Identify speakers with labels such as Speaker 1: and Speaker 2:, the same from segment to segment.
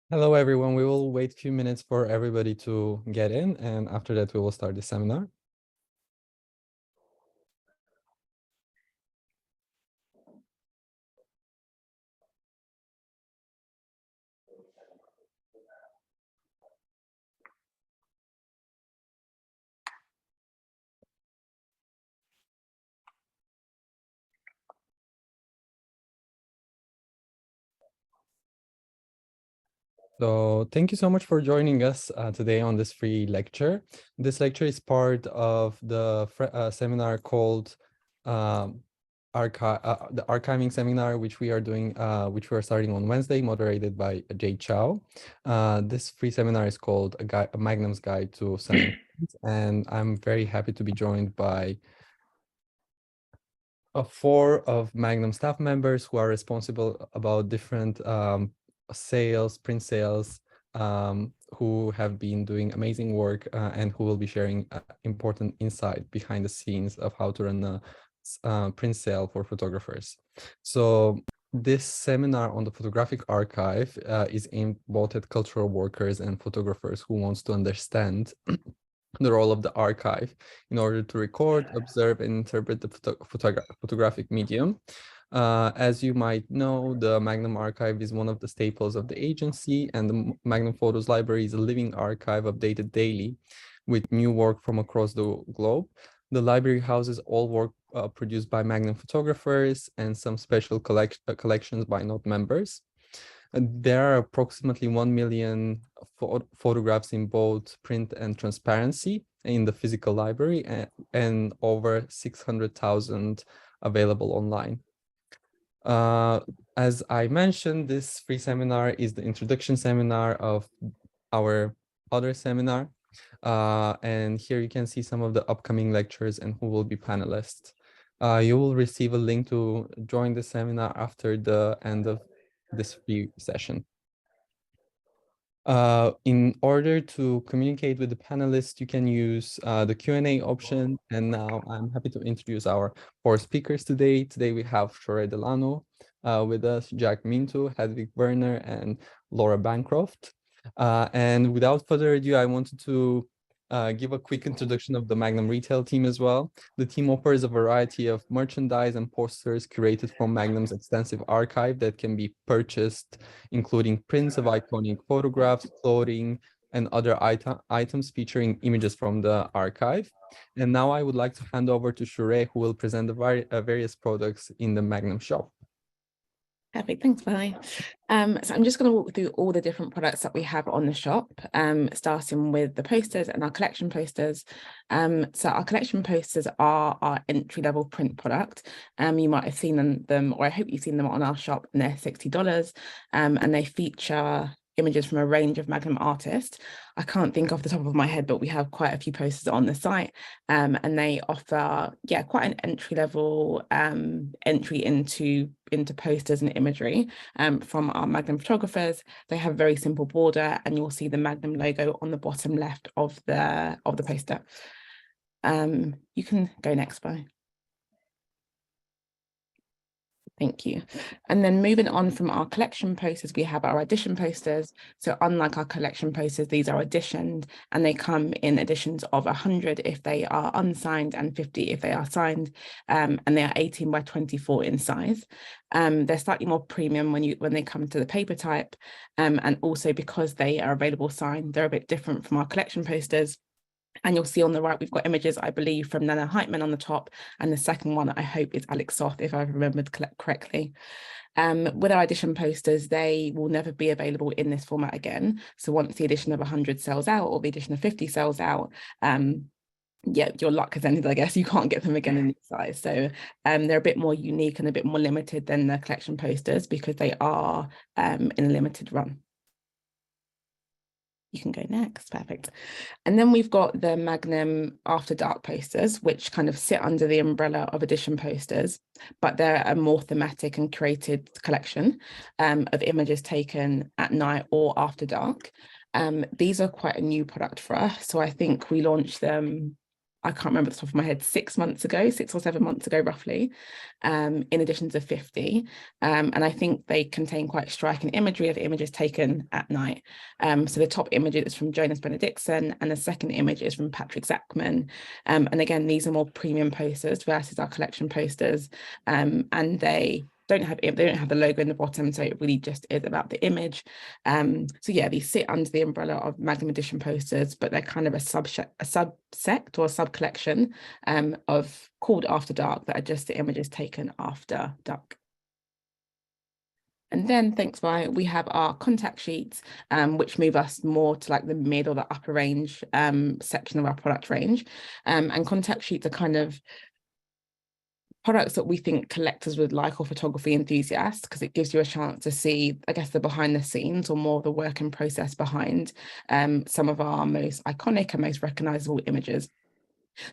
Speaker 1: Hello, everyone. We will wait a few minutes for everybody to get in, and after that, we will start the seminar. So thank you so much for joining us today on this free lecture. This lecture is part of the seminar called the archiving seminar, which we are doing, which we are starting on Wednesday, moderated by Jay Chow. This free seminar is called a Magnum's Guide to Selling, and I'm very happy to be joined by four of Magnum staff members who are responsible about different sales, print sales, who have been doing amazing work and who will be sharing important insight behind the scenes of how to run a print sale for photographers. So this seminar on the photographic archive is aimed both at cultural workers and photographers who wants to understand the role of the archive in order to record, observe, and interpret the photographic medium. As you might know, the Magnum Archive is one of the staples of the agency, and the Magnum Photos Library is a living archive updated daily with new work from across the globe. The library houses all work produced by Magnum photographers and some special collections by not members. And there are approximately 1 million photographs in both print and transparency in the physical library, and over 600,000 available online. As I mentioned, this free seminar is the introduction seminar of our other seminar. And here you can see some of the upcoming lectures and who will be panelists. You will receive a link to join the seminar after the end of this free session. In order to communicate with the panelists, you can use the Q&A option. And now I'm happy to introduce our four speakers today. Today we have Shore Delano with us, Jack Minto, Hedwig Werner, and Laura Bancroft. And without further ado, I wanted to give a quick introduction of the Magnum retail team as well. The team offers a variety of merchandise and posters curated from Magnum's extensive archive that can be purchased, including prints of iconic photographs, clothing, and other items featuring images from the archive. And now I would like to hand over to Shure, who will present the various products in the Magnum shop.
Speaker 2: Perfect, thanks, Vi. So I'm just going to walk through all the different products that we have on the shop, starting with the posters and our collection posters. So our collection posters are our entry-level print product. You might have seen them, or I hope you've seen them on our shop, and they're $60. And they feature images from a range of Magnum artists. I can't think off the top of my head, but we have quite a few posters on the site, and they offer, quite an entry-level entry into posters and imagery from our Magnum photographers. They have a very simple border, and you'll see the Magnum logo on the bottom left of the poster. You can go next, Bo. Thank you. And then moving on from our collection posters, we have our edition posters. So unlike our collection posters, these are editioned, and they come in editions of 100 if they are unsigned and 50 if they are signed, and they are 18 by 24 in size. They're slightly more premium when they come to the paper type, and also because they are available signed, they're a bit different from our collection posters. And you'll see on the right, we've got images, I believe, from Nana Heitman on the top. And the second one, I hope, is Alex Soth, if I've remembered correctly. With our edition posters, they will never be available in this format again. So once the edition of 100 sells out, or the edition of 50 sells out, your luck has ended, I guess. You can't get them again in this size. So they're a bit more unique and a bit more limited than the collection posters because they are in a limited run. You can go next, perfect. And then we've got the Magnum After Dark posters, which kind of sit under the umbrella of edition posters, but they're a more thematic and curated collection of images taken at night or after dark. These are quite a new product for us. So I think we launched them I can't remember the top of my head, 6 months ago, 6 or 7 months ago, roughly, in editions of 50. And I think they contain quite striking imagery of images taken at night. So the top image is from Jonas Benedictson, and the second image is from Patrick Zachman. And again, these are more premium posters versus our collection posters. And they don't have the logo in the bottom, so it really just is about the image. So yeah, these sit under the umbrella of Magnum edition posters, but they're kind of a subset or a sub collection of called After Dark that are just the images taken after dark. And then thanks, Vi, we have our contact sheets, which move us more to like the mid or the upper range section of our product range. And contact sheets are kind of products that we think collectors would like, or photography enthusiasts, because it gives you a chance to see, I guess, the behind the scenes or more the work and process behind some of our most iconic and most recognizable images.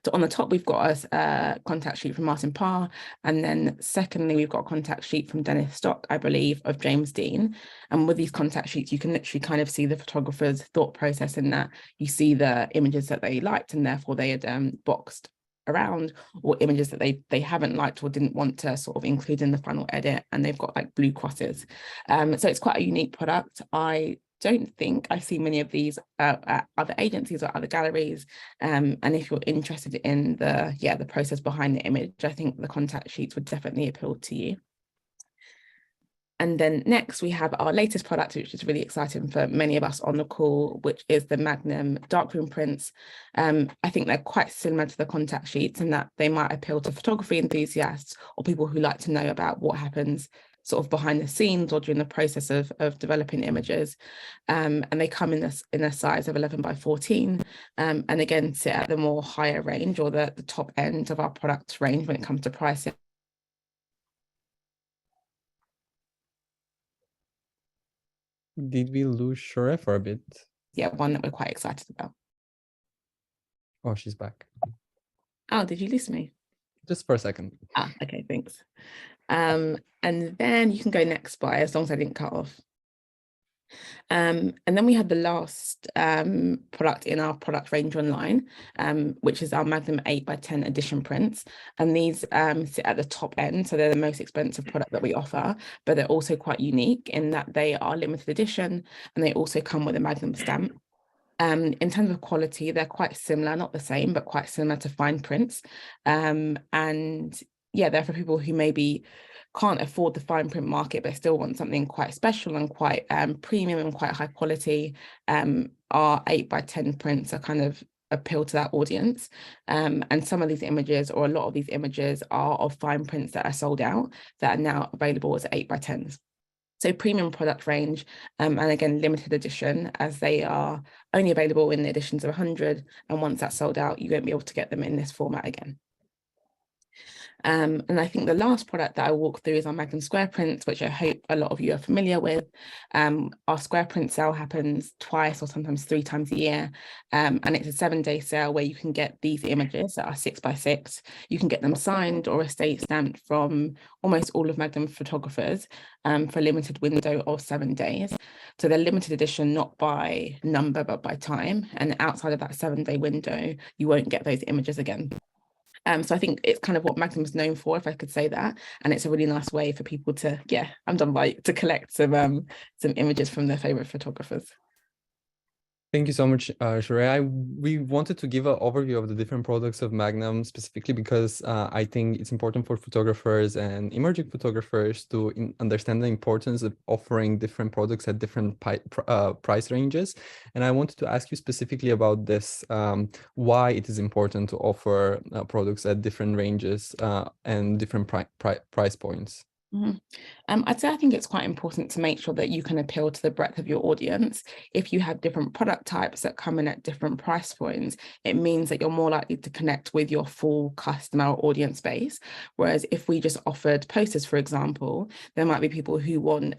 Speaker 2: So on the top, we've got a contact sheet from Martin Parr. And then secondly, we've got a contact sheet from Dennis Stock, I believe, of James Dean. And with these contact sheets, you can literally kind of see the photographer's thought process in that. You see the images that they liked and therefore they had boxed around, or images that they haven't liked or didn't want to sort of include in the final edit, and they've got like blue crosses. So it's quite a unique product. I don't think I see many of these at other agencies or other galleries. And if you're interested in the process behind the image, I think the contact sheets would definitely appeal to you. And then next we have our latest product, which is really exciting for many of us on the call, which is the Magnum darkroom prints. I think they're quite similar to the contact sheets in that they might appeal to photography enthusiasts or people who like to know about what happens sort of behind the scenes or during the process of developing images. And they come in a size of 11 by 14, and again sit at the more higher range or the top end of our product range when it comes to pricing.
Speaker 1: Did we lose Shure for a bit?
Speaker 2: Yeah, one that we're quite excited about.
Speaker 1: Oh, she's back.
Speaker 2: Oh, did you lose me?
Speaker 1: Just for a second.
Speaker 2: Okay, thanks. And then you can go next, by as long as I didn't cut off. And then we have the last product in our product range online, which is our Magnum 8 by 10 edition prints. And these sit at the top end, so they're the most expensive product that we offer, but they're also quite unique in that they are limited edition and they also come with a Magnum stamp. In terms of quality, they're quite similar, not the same, but quite similar to fine prints. And yeah, they're for people who maybe can't afford the fine print market, but still want something quite special and quite premium and quite high quality. Our 8 by 10 prints are kind of appeal to that audience. And some of these images, or a lot of these images, are of fine prints that are sold out that are now available as 8 by 10s. So premium product range, and again, limited edition, as they are only available in the editions of 100. And once that's sold out, you won't be able to get them in this format again. And I think the last product that I walk through is our Magnum Square Prints, which I hope a lot of you are familiar with. Our Square Print sale happens twice or sometimes 3 times a year. And it's a 7-day sale where you can get these images that are 6 by 6. You can get them signed or estate stamped from almost all of Magnum photographers for a limited window of 7 days. So they're limited edition, not by number, but by time. And outside of that 7-day window, you won't get those images again. So I think it's kind of what Magnum's known for, if I could say that. And it's a really nice way for people to, to collect some images from their favorite photographers.
Speaker 1: Thank you so much, Shure. We wanted to give an overview of the different products of Magnum specifically because I think it's important for photographers and emerging photographers to understand the importance of offering different products at different price ranges. And I wanted to ask you specifically about this, why it is important to offer products at different ranges and different price points.
Speaker 2: Mm-hmm. I'd say I think it's quite important to make sure that you can appeal to the breadth of your audience. If you have different product types that come in at different price points, it means that you're more likely to connect with your full customer or audience base. Whereas if we just offered posters, for example, there might be people who want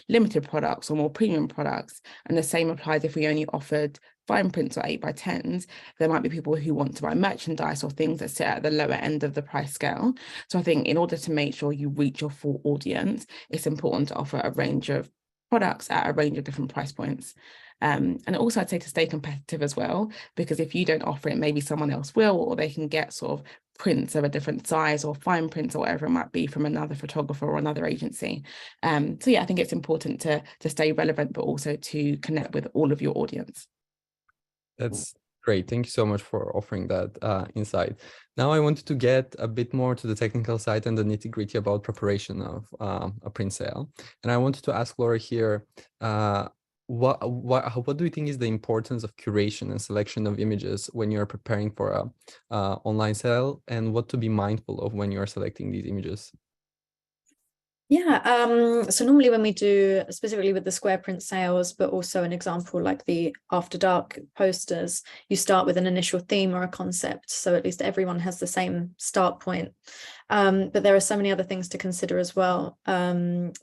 Speaker 2: limited products or more premium products. And the same applies if we only offered fine prints or 8 by 10s, there might be people who want to buy merchandise or things that sit at the lower end of the price scale. So I think in order to make sure you reach your full audience, it's important to offer a range of products at a range of different price points. And also I'd say to stay competitive as well, because if you don't offer it, maybe someone else will, or they can get sort of prints of a different size or fine prints or whatever it might be from another photographer or another agency. So yeah, I think it's important to stay relevant, but also to connect with all of your audience.
Speaker 1: That's great. Thank you so much for offering that insight. Now I wanted to get a bit more to the technical side and the nitty-gritty about preparation of a print sale. And I wanted to ask Laura here, what do you think is the importance of curation and selection of images when you're preparing for a online sale, and what to be mindful of when you're selecting these images?
Speaker 3: Yeah, so normally when we do, specifically with the square print sales, but also an example like the After Dark posters, you start with an initial theme or a concept, so at least everyone has the same start point. But there are so many other things to consider as well.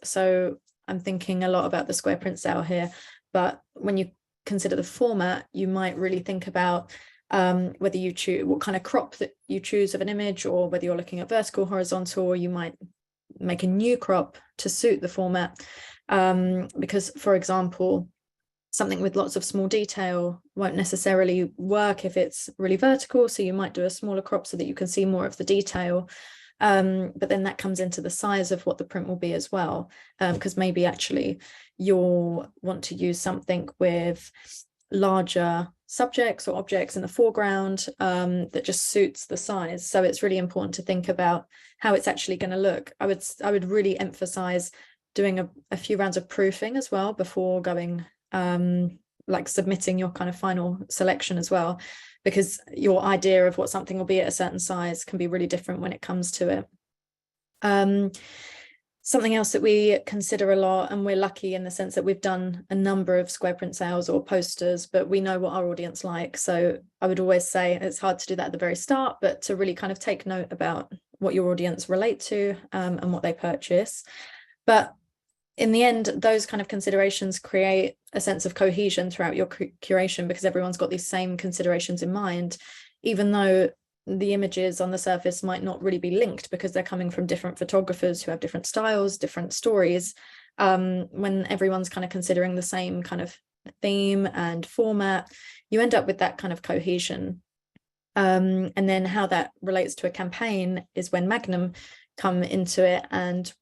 Speaker 3: So I'm thinking a lot about the square print sale here, but when you consider the format, you might really think about whether you choose what kind of crop that you choose of an image, or whether you're looking at vertical, horizontal, or you might make a new crop to suit the format, because, for example, something with lots of small detail won't necessarily work if it's really vertical, so you might do a smaller crop so that you can see more of the detail, but then that comes into the size of what the print will be as well, because maybe actually you'll want to use something with larger subjects or objects in the foreground that just suits the size. So it's really important to think about how it's actually going to look. I would really emphasize doing a few rounds of proofing as well before going like submitting your kind of final selection as well, because your idea of what something will be at a certain size can be really different when it comes to it. Something else that we consider a lot, and we're lucky in the sense that we've done a number of square print sales or posters, but we know what our audience like. So I would always say it's hard to do that at the very start, but to really kind of take note about what your audience relate to and what they purchase. But in the end, those kind of considerations create a sense of cohesion throughout your curation, because everyone's got these same considerations in mind, even though the images on the surface might not really be linked because they're coming from different photographers who have different styles, different stories. When everyone's kind of considering the same kind of theme and format, you end up with that kind of cohesion. And then how that relates to a campaign is when Magnum come into it, and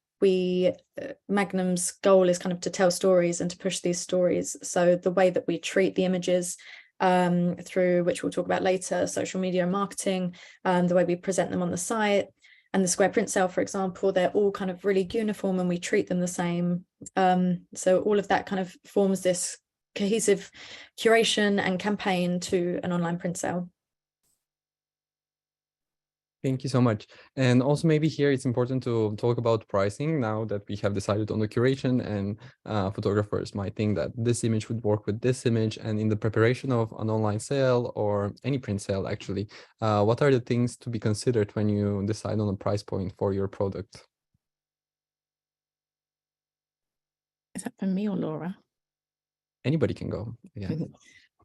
Speaker 3: Magnum's goal is kind of to tell stories and to push these stories. So the way that we treat the images through, which we'll talk about later, social media and marketing, the way we present them on the site, and the square print sale, for example, they're all kind of really uniform and we treat them the same. So all of that kind of forms this cohesive curation and campaign to an online print sale.
Speaker 1: Thank you so much. And also maybe here it's important to talk about pricing now that we have decided on the curation, and photographers might think that this image would work with this image. And in the preparation of an online sale or any print sale, actually, what are the things to be considered when you decide on a price point for your product?
Speaker 2: Is that for me or Laura?
Speaker 1: Anybody can go. Yeah.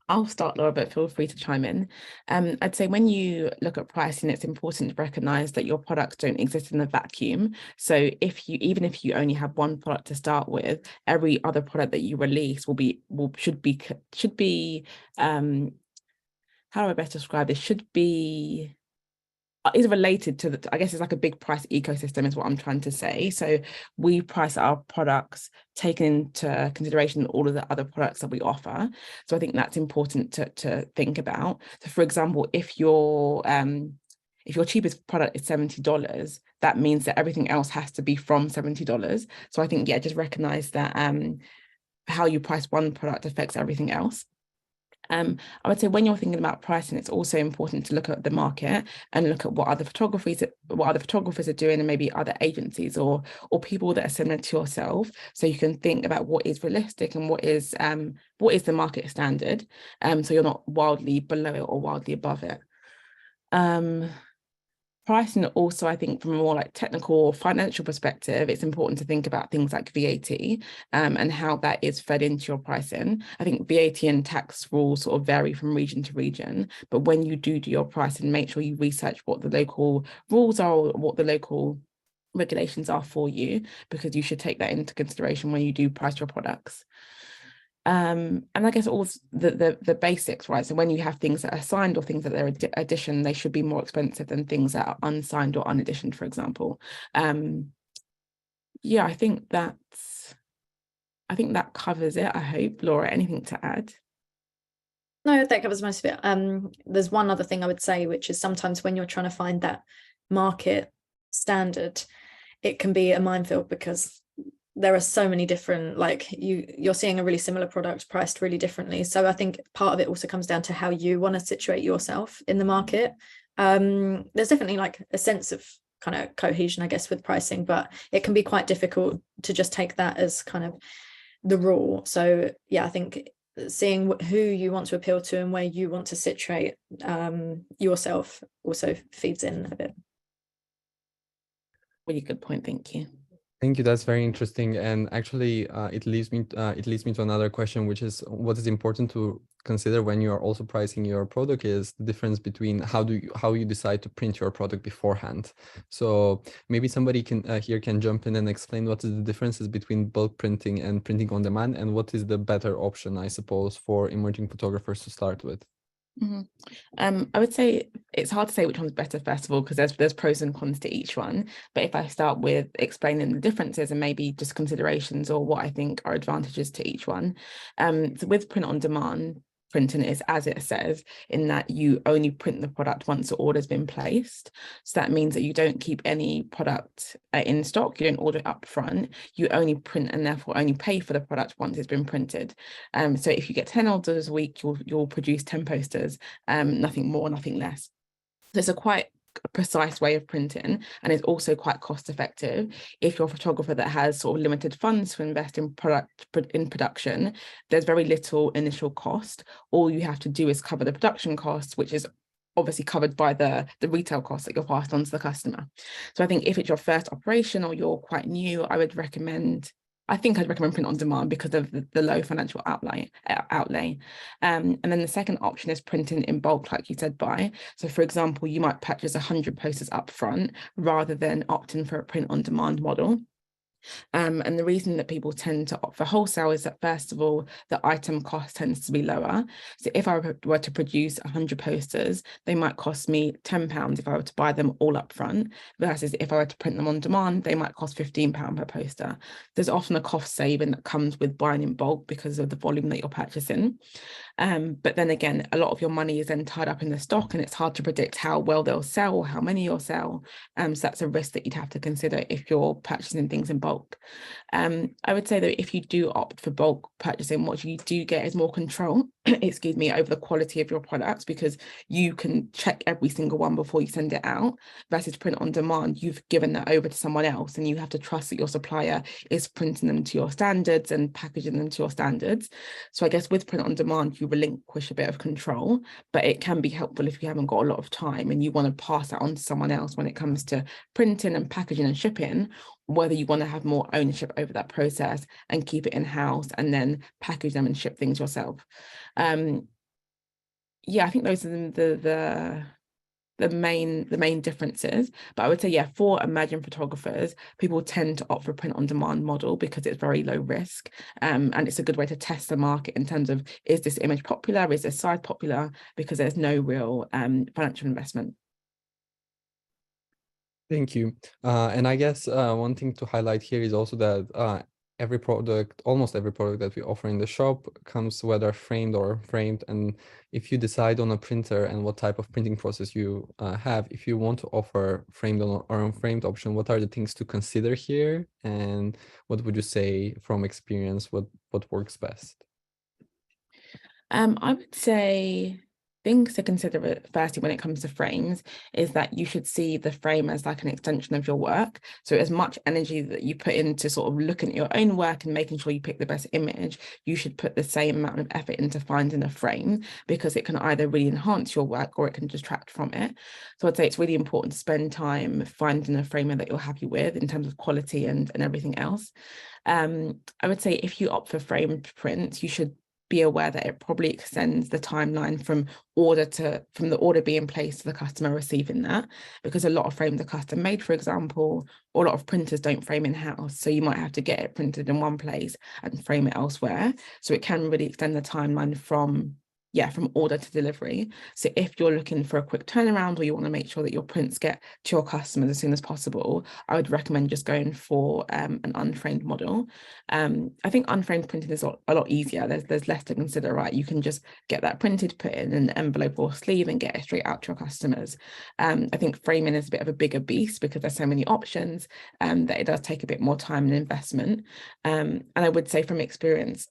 Speaker 2: I'll start, Laura, but feel free to chime in. I'd say when you look at pricing, it's important to recognize that your products don't exist in a vacuum. So even if you only have one product to start with, every other product that you release should be how do I best describe this? Should be is related to I guess it's like a big price ecosystem is what I'm trying to say. So we price our products taking into consideration all of the other products that we offer. So I think that's important to think about. So for example, if your cheapest product is $70, that means that everything else has to be from $70. So I think, yeah, just recognize that how you price one product affects everything else. I would say when you're thinking about pricing, it's also important to look at the market and look at what other photographers are doing, and maybe other agencies or people that are similar to yourself. So you can think about what is realistic and what is the market standard. So you're not wildly below it or wildly above it. Pricing also, I think, from a more like technical or financial perspective, it's important to think about things like VAT and how that is fed into your pricing. I think VAT and tax rules sort of vary from region to region, but when you do your pricing, make sure you research what the local rules are or what the local regulations are for you, because you should take that into consideration when you do price your products. And I guess all the basics, right? So when you have things that are signed or things that they're addition, they should be more expensive than things that are unsigned or unadditioned, for example. Yeah, I think that covers it. I hope. Laura, anything to add?
Speaker 3: No, that covers most of it. There's one other thing I would say, which is sometimes when you're trying to find that market standard, it can be a minefield, because there are so many different, like you're seeing a really similar product priced really differently. So I think part of it also comes down to how you want to situate yourself in the market. There's definitely like a sense of kind of cohesion, I guess, with pricing, but it can be quite difficult to just take that as kind of the rule. So yeah, I think seeing who you want to appeal to and where you want to situate yourself also feeds in a bit.
Speaker 2: Really good point. Thank you.
Speaker 1: Thank you. That's very interesting. And actually, it leads me to another question, which is what is important to consider when you are also pricing your product is the difference between how you decide to print your product beforehand. So maybe somebody here can jump in and explain what is the differences between bulk printing and printing on demand, and what is the better option, I suppose, for emerging photographers to start with.
Speaker 2: I would say it's hard to say which one's better, first of all, because there's pros and cons to each one. But if I start with explaining the differences and maybe just considerations or what I think are advantages to each one. So with print on demand, printing is as it says, in that you only print the product once the order's been placed. So that means that you don't keep any product in stock, you don't order it up front, you only print and therefore only pay for the product once it's been printed. So if you get 10 orders a week, you'll produce 10 posters, nothing more, nothing less. So it's a quite precise way of printing, and it's also quite cost effective. If you're a photographer that has sort of limited funds to invest in production, there's very little initial cost. All you have to do is cover the production costs, which is obviously covered by the retail costs that you're passed on to the customer. So I think if it's your first operation or you're quite new, I'd recommend print on demand because of the low financial outlay. And then the second option is printing in bulk, like you said, buy. So for example, you might purchase 100 posters up front rather than opting for a print on demand model. And the reason that people tend to opt for wholesale is that, first of all, the item cost tends to be lower. So if I were to produce 100 posters, they might cost me £10 if I were to buy them all up front, versus if I were to print them on demand, they might cost £15 per poster. There's often a cost saving that comes with buying in bulk because of the volume that you're purchasing. But then again, a lot of your money is then tied up in the stock, and it's hard to predict how well they'll sell or how many you'll sell. So that's a risk that you'd have to consider if you're purchasing things in bulk. I would say that if you do opt for bulk purchasing, what you do get is more control, excuse me, over the quality of your products, because you can check every single one before you send it out, versus print on demand. You've given that over to someone else, and you have to trust that your supplier is printing them to your standards and packaging them to your standards. So I guess with print on demand, you relinquish a bit of control, but it can be helpful if you haven't got a lot of time and you want to pass that on to someone else when it comes to printing and packaging and shipping, whether you want to have more ownership over that process and keep it in-house and then package them and ship things yourself. Yeah, I think those are the main differences. But I would say, yeah, for emerging photographers, people tend to opt for a print on demand model because it's very low risk, and it's a good way to test the market in terms of, is this image popular, is this size popular, because there's no real financial investment.
Speaker 1: Thank you. And I guess one thing to highlight here is also that almost every product that we offer in the shop comes whether framed or framed. And if you decide on a printer and what type of printing process you have, if you want to offer framed or unframed option, what are the things to consider here? And what would you say from experience, what works best?
Speaker 2: I would say things to consider firstly when it comes to frames is that you should see the frame as like an extension of your work. So as much energy that you put into sort of looking at your own work and making sure you pick the best image, you should put the same amount of effort into finding a frame, because it can either really enhance your work or it can distract from it. So I'd say it's really important to spend time finding a frame that you're happy with in terms of quality and everything else. I would say if you opt for framed prints, you should be aware that it probably extends the timeline from the order being placed to the customer receiving that, because a lot of frames are custom made, for example, or a lot of printers don't frame in-house. So you might have to get it printed in one place and frame it elsewhere. So it can really extend the timeline from order to delivery. So if you're looking for a quick turnaround, or you want to make sure that your prints get to your customers as soon as possible, I would recommend just going for an unframed model. I think unframed printing is a lot easier. There's less to consider, right? You can just get that printed, put it in an envelope or sleeve, and get it straight out to your customers. I think framing is a bit of a bigger beast because there's so many options that it does take a bit more time and investment. And I would say from experience,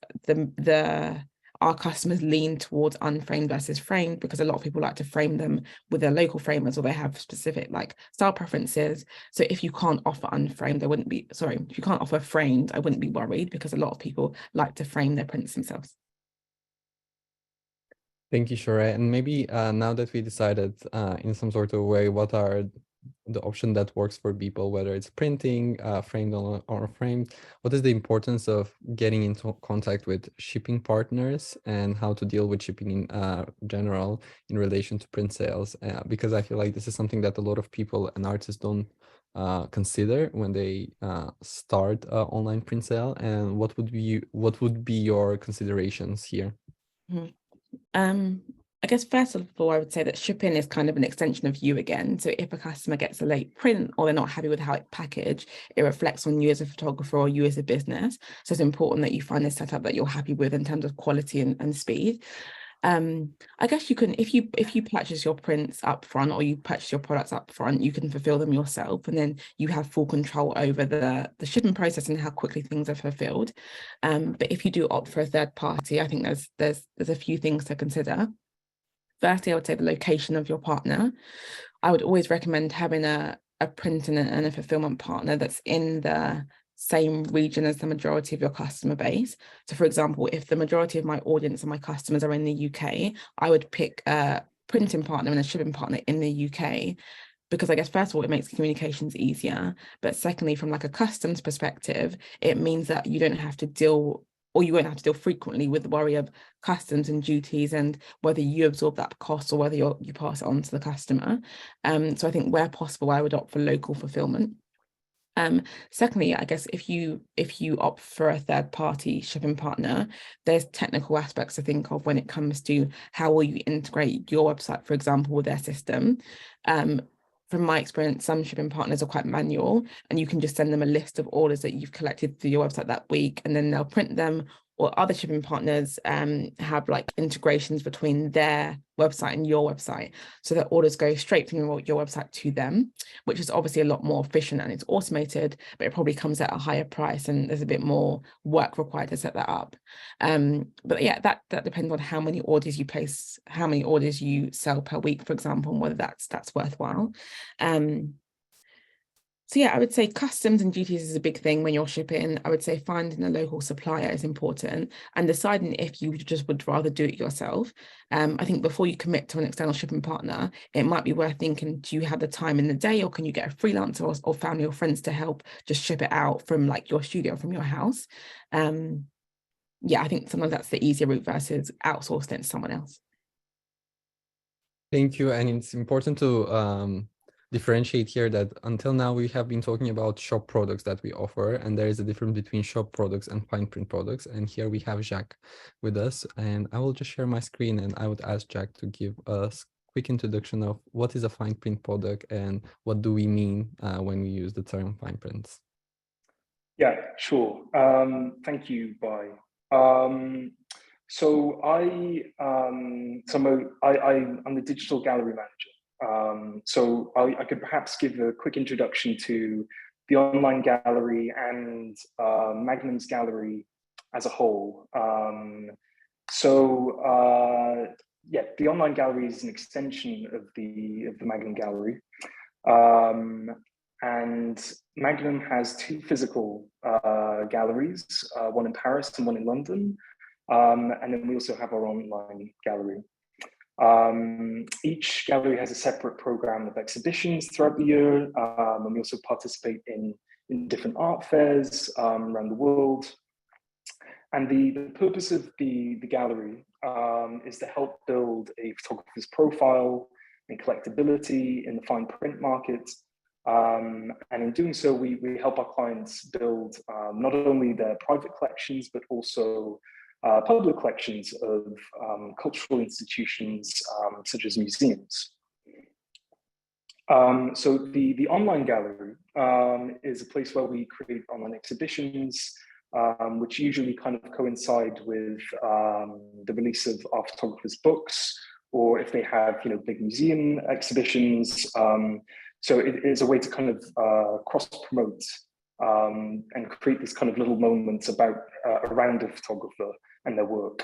Speaker 2: our customers lean towards unframed versus framed, because a lot of people like to frame them with their local framers, or they have specific like style preferences. So if you can't offer unframed, if you can't offer framed, I wouldn't be worried, because a lot of people like to frame their prints themselves.
Speaker 1: Thank you, Shore. And maybe now that we decided in some sort of way what are the option that works for people, whether it's printing, framed or unframed, what is the importance of getting into contact with shipping partners, and how to deal with shipping in general in relation to print sales? Because I feel like this is something that a lot of people and artists don't consider when they start online print sale. And what would be your considerations here?
Speaker 2: I guess first of all, I would say that shipping is kind of an extension of you again. So if a customer gets a late print, or they're not happy with how it's packaged, it reflects on you as a photographer or you as a business. So it's important that you find a setup that you're happy with in terms of quality and speed. I guess you can, if you purchase your prints up front, or you purchase your products up front, you can fulfill them yourself, and then you have full control over the shipping process and how quickly things are fulfilled. But if you do opt for a third party, I think there's a few things to consider. Firstly, I would say the location of your partner. I would always recommend having a print and a fulfillment partner that's in the same region as the majority of your customer base. So for example, if the majority of my audience and my customers are in the UK, I would pick a printing partner and a shipping partner in the UK, because I guess first of all, it makes communications easier. But secondly, from like a customs perspective, it means that you don't have to deal, or you won't have to deal frequently with the worry of customs and duties, and whether you absorb that cost or whether you pass it on to the customer. So I think where possible, I would opt for local fulfillment. Secondly, I guess if you opt for a third party shipping partner, there's technical aspects to think of when it comes to how will you integrate your website, for example, with their system. From my experience, some shipping partners are quite manual, and you can just send them a list of orders that you've collected through your website that week, and then they'll print them. Or other shipping partners have like integrations between their website and your website, so that orders go straight from your website to them, which is obviously a lot more efficient and it's automated, but it probably comes at a higher price, and there's a bit more work required to set that up. But yeah, that depends on how many orders you place, how many orders you sell per week, for example, and whether that's worthwhile. So yeah, I would say customs and duties is a big thing when you're shipping. I would say finding a local supplier is important, and deciding if you just would rather do it yourself. I think before you commit to an external shipping partner, it might be worth thinking, do you have the time in the day, or can you get a freelancer or family or friends to help just ship it out from like your studio, from your house? Yeah, I think sometimes that's the easier route versus outsourcing it to someone else.
Speaker 1: Thank you. And it's important to differentiate here that until now we have been talking about shop products that we offer, and there is a difference between shop products and fine print products. And here we have Jacques with us, and I will just share my screen, and I would ask Jacques to give us a quick introduction of what is a fine print product and what do we mean when we use the term fine prints.
Speaker 4: Yeah, sure. Thank you, Bai. So I'm the digital gallery manager. So I could perhaps give a quick introduction to the online gallery and Magnum's gallery as a whole. Yeah, the online gallery is an extension of the Magnum gallery. And Magnum has two physical galleries, one in Paris and one in London. And then we also have our online gallery. Each gallery has a separate program of exhibitions throughout the year. And we also participate in different art fairs around the world. And the purpose of the gallery is to help build a photographer's profile and collectability in the fine print market. And in doing so, we help our clients build not only their private collections, but also public collections of cultural institutions such as museums. So the online gallery is a place where we create online exhibitions, which usually kind of coincide with the release of our photographers' books, or if they have, you know, big museum exhibitions. So it is a way to kind of cross-promote and create this kind of little moments about around a photographer and their work.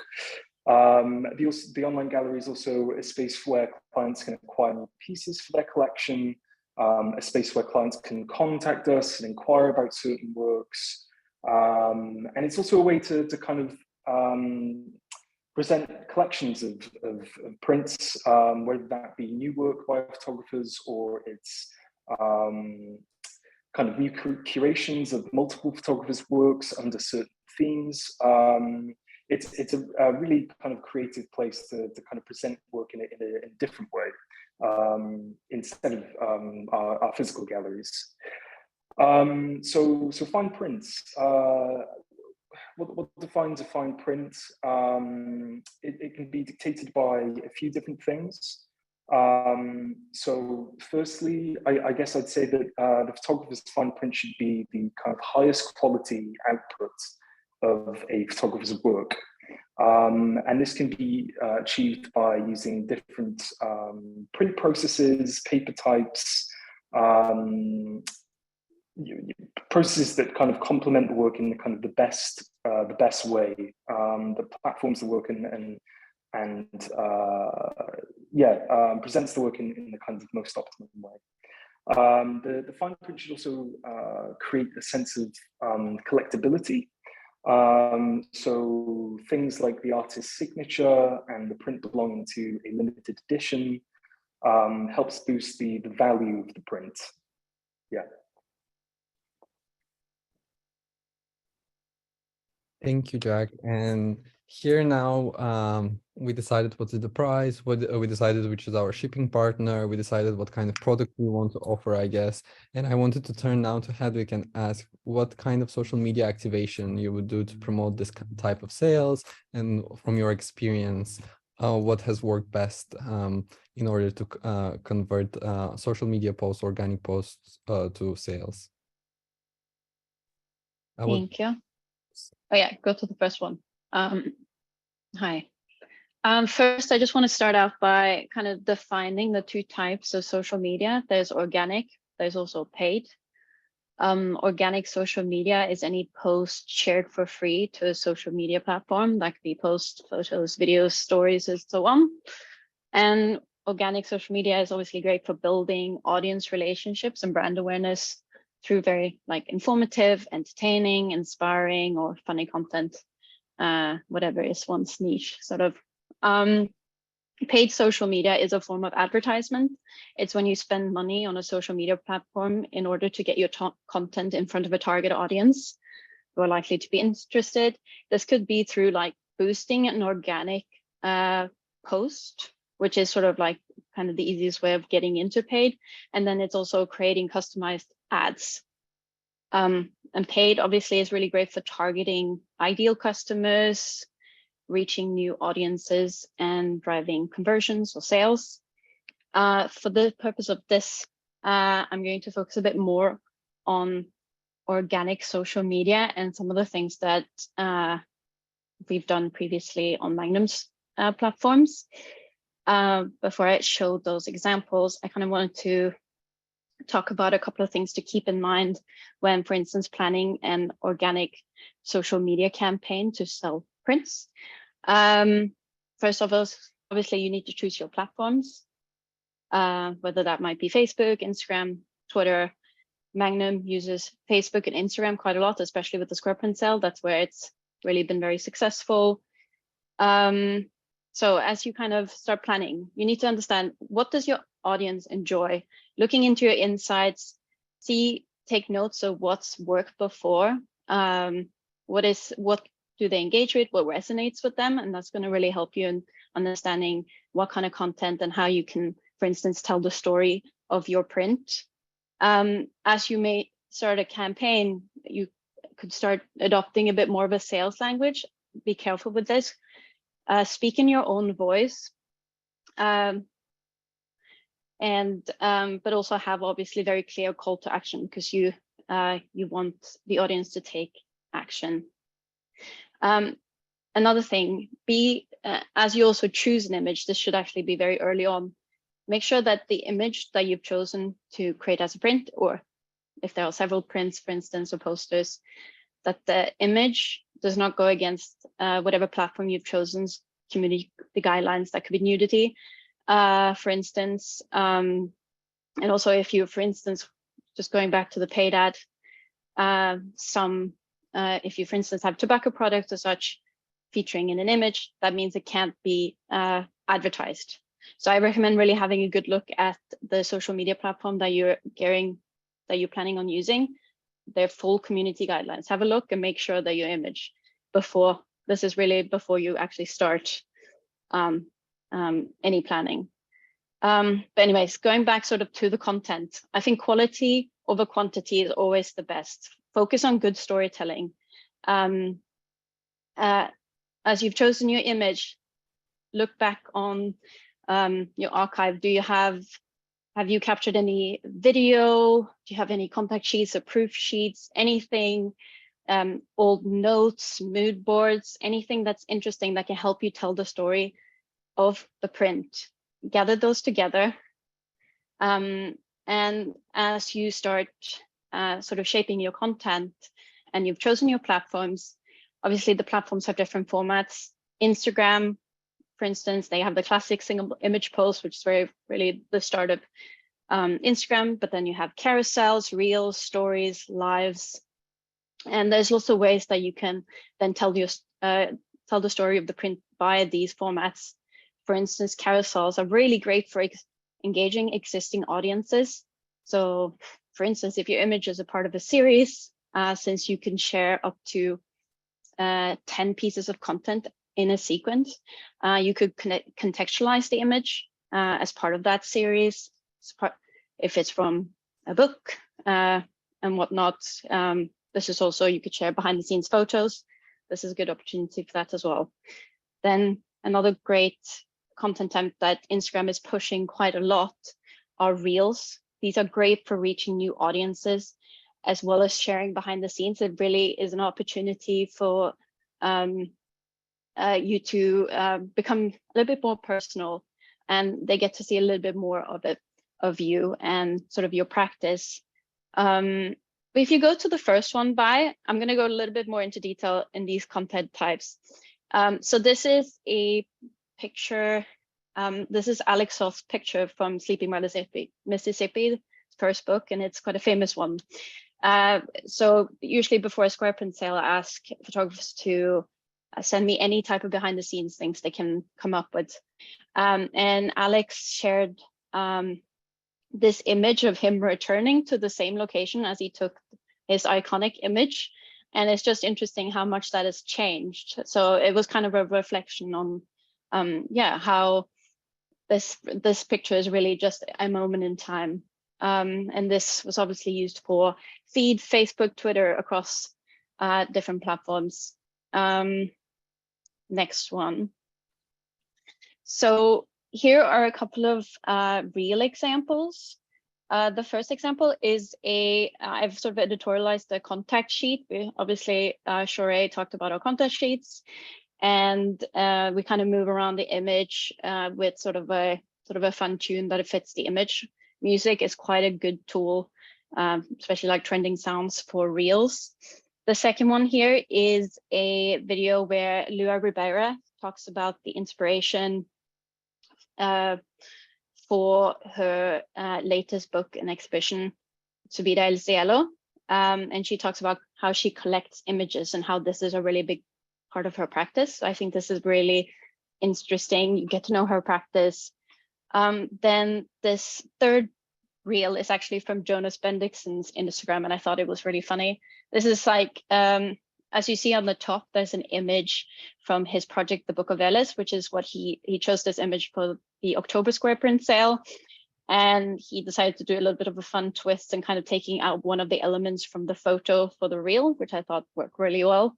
Speaker 4: The online gallery is also a space where clients can acquire new pieces for their collection, a space where clients can contact us and inquire about certain works. And it's also a way to kind of present collections of prints, whether that be new work by photographers or it's kind of new curations of multiple photographers' works under certain themes. It's a really kind of creative place to kind of present work in a different way instead of our physical galleries. So fine prints. What defines a fine print? It can be dictated by a few different things. So firstly, I guess I'd say that the photographer's fine print should be the kind of highest quality output of a photographer's work. And this can be achieved by using different print processes, paper types, processes that kind of complement the work in the kind of the best way, that platforms the work and presents the work in the kind of most optimum way. The fine print should also create a sense of collectability. So things like the artist's signature and the print belonging to a limited edition helps boost the value of the print. Yeah.
Speaker 1: Thank you, Jack. And here now, we decided what is the price, we decided which is our shipping partner, we decided what kind of product we want to offer, I guess. And I wanted to turn now to Hedwig and ask what kind of social media activation you would do to promote this type of sales, and from your experience, what has worked best in order to convert social media posts, organic posts to sales.
Speaker 5: Thank you. Oh yeah, go to the first one. Hi. First, I just want to start off by kind of defining the two types of social media. There's organic, there's also paid. Organic social media is any post shared for free to a social media platform. That could be posts, photos, videos, stories, and so on. And organic social media is obviously great for building audience relationships and brand awareness through very like informative, entertaining, inspiring, or funny content, whatever is one's niche sort of. Paid social media is a form of advertisement. It's when you spend money on a social media platform in order to get your content in front of a target audience who are likely to be interested. This could be through like boosting an organic post, which is sort of like kind of the easiest way of getting into paid. And then it's also creating customized ads. And paid obviously is really great for targeting ideal customers, reaching new audiences, and driving conversions or sales. For the purpose of this, I'm going to focus a bit more on organic social media and some of the things that we've done previously on Magnum's platforms. Before I show those examples, I kind of wanted to talk about a couple of things to keep in mind when, for instance, planning an organic social media campaign to sell prints. First of all, obviously you need to choose your platforms, whether that might be Facebook, Instagram, Twitter. Magnum uses Facebook and Instagram quite a lot, especially with the square print sale. That's where it's really been very successful. So as you kind of start planning, you need to understand, what does your audience enjoy? Looking into your insights, take notes of what's worked before. What do they engage with, what resonates with them, and that's going to really help you in understanding what kind of content and how you can, for instance, tell the story of your print. As you may start a campaign, you could start adopting a bit more of a sales language. Be careful with this. Speak in your own voice, but also have obviously very clear call to action, because you want the audience to take action. Another thing, as you also choose an image, this should actually be very early on. Make sure that the image that you've chosen to create as a print, or if there are several prints, for instance, or posters, that the image does not go against whatever platform you've chosen, community guidelines. That could be nudity, for instance. And also if you, for instance, just going back to the paid ad, if you, for instance, have tobacco products or such featuring in an image, that means it can't be advertised. So I recommend really having a good look at the social media platform that you're planning on using, their full community guidelines. Have a look and make sure that your image before you actually start any planning. But anyways, going back sort of to the content, I think quality over quantity is always the best. Focus on good storytelling. As you've chosen your image, look back on your archive. Have you captured any video? Do you have any contact sheets or proof sheets, anything, old notes, mood boards, anything that's interesting that can help you tell the story of the print? Gather those together. And as you start sort of shaping your content and you've chosen your platforms, obviously the platforms have different formats. Instagram, for instance, they have the classic single image post, which is really the start of Instagram, but then you have carousels, reels, stories, lives, and there's lots of ways that you can then tell the story of the print via these formats. For instance, carousels are really great for engaging existing audiences. So for instance, if your image is a part of a series, since you can share up to 10 pieces of content in a sequence, you could contextualize the image as part of that series. If it's from a book and whatnot, this is also, you could share behind the scenes photos. This is a good opportunity for that as well. Then another great content type that Instagram is pushing quite a lot are reels. These are great for reaching new audiences, as well as sharing behind the scenes. It really is an opportunity for you to become a little bit more personal, and they get to see a little bit more of you and sort of your practice. But if you go to the first one, I'm going to go a little bit more into detail in these content types. So this is a picture. This is Alex Soft's picture from Sleeping Mississippi, his first book, and it's quite a famous one. So usually before a square print sale, I ask photographers to send me any type of behind the scenes things they can come up with. And Alex shared this image of him returning to the same location as he took his iconic image. And it's just interesting how much that has changed. So it was kind of a reflection on, how this picture is really just a moment in time. And this was obviously used for feed, Facebook, Twitter, across different platforms. Next one. So here are a couple of real examples. The first example is I've sort of editorialized the contact sheet. Obviously, Shorey talked about our contact sheets, and we kind of move around the image with sort of a fun tune that it fits the image. Music is quite a good tool, especially like trending sounds for reels. The second one here is a video where Lua Ribera talks about the inspiration for her latest book and exhibition, Subida el Cielo. And she talks about how she collects images and how this is a really big part of her practice. So I think this is really interesting. You get to know her practice. Then this third reel is actually from Jonas Bendixen's Instagram, and I thought it was really funny. This is like as you see on the top, there's an image from his project, The Book of Ellis, which is what he chose this image for the October square print sale. And he decided to do a little bit of a fun twist and kind of taking out one of the elements from the photo for the reel, which I thought worked really well.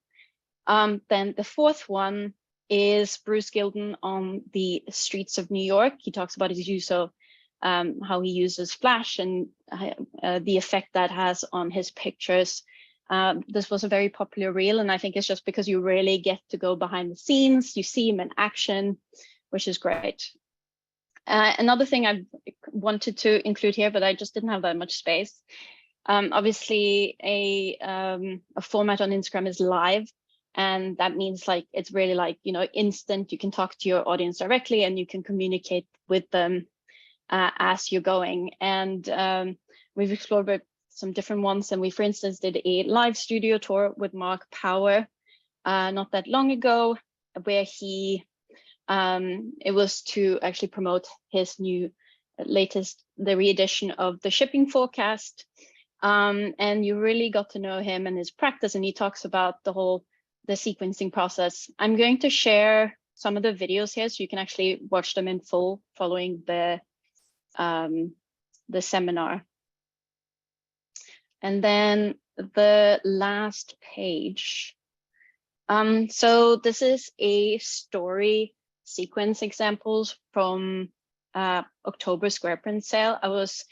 Speaker 5: Then the fourth one is Bruce Gilden on the streets of New York. He talks about his use of how he uses flash and the effect that has on his pictures. This was a very popular reel, and I think it's just because you really get to go behind the scenes, you see him in action, which is great. Another thing I wanted to include here, but I just didn't have that much space. Obviously, a format on Instagram is live, and that means like it's really like, you know, instant. You can talk to your audience directly, and you can communicate with them as you're going. And we've explored some different ones, and we, for instance, did a live studio tour with Mark Power not that long ago, where he it was to actually promote his new latest, the re-edition of the shipping forecast. And you really got to know him and his practice, and he talks about the sequencing process. I'm going to share some of the videos here so you can actually watch them in full following the seminar. And then the last page. So this is a story sequence examples from October square print sale. I was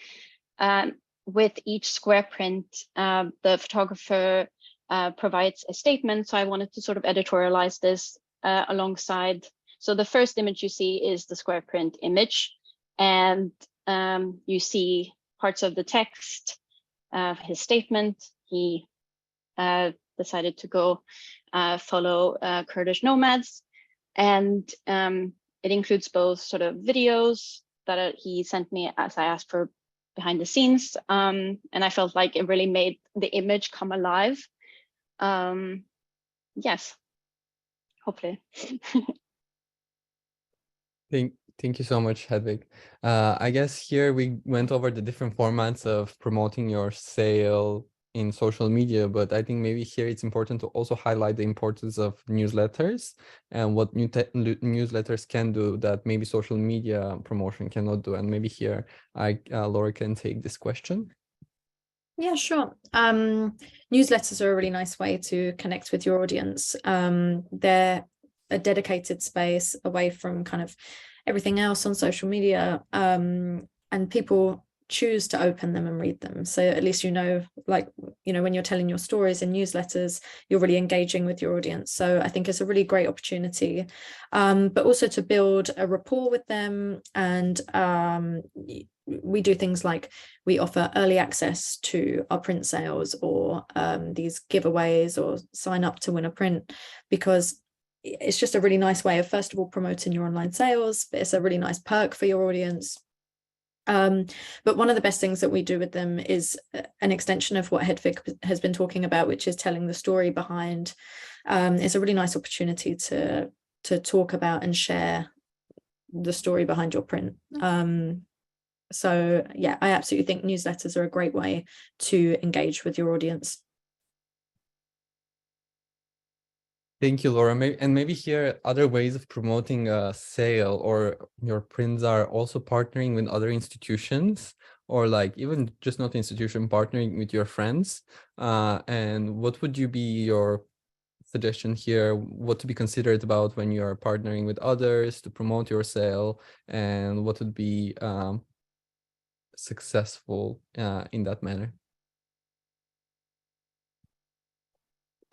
Speaker 5: with each square print, the photographer provides a statement. So I wanted to sort of editorialize this alongside. So the first image you see is the square print image, and you see parts of the text, his statement. He decided to go follow Kurdish nomads. And it includes both sort of videos that he sent me as I asked for behind the scenes. And I felt like it really made the image come alive. Yes, hopefully.
Speaker 1: Thank you so much, Hedvig. I guess here we went over the different formats of promoting your sale in social media, but I think maybe here it's important to also highlight the importance of newsletters and what newsletters can do that maybe social media promotion cannot do. And maybe here Laura can take this question.
Speaker 3: Yeah, sure. Newsletters are a really nice way to connect with your audience. They're a dedicated space away from kind of everything else on social media, and people choose to open them and read them. So at least, you know, like, you know, when you're telling your stories in newsletters, you're really engaging with your audience. So I think it's a really great opportunity, but also to build a rapport with them. And we do things like we offer early access to our print sales, or these giveaways, or sign up to win a print, because it's just a really nice way of, first of all, promoting your online sales, but it's a really nice perk for your audience. But one of the best things that we do with them is an extension of what Hedvig has been talking about, which is telling the story behind. It's a really nice opportunity to talk about and share the story behind your print. So yeah, I absolutely think newsletters are a great way to engage with your audience.
Speaker 1: Thank you, Laura. And maybe here other ways of promoting a sale or your prints are also partnering with other institutions, or like even just not institution, partnering with your friends. And what would you be your suggestion here? What to be considered about when you are partnering with others to promote your sale, and what would be successful in that manner?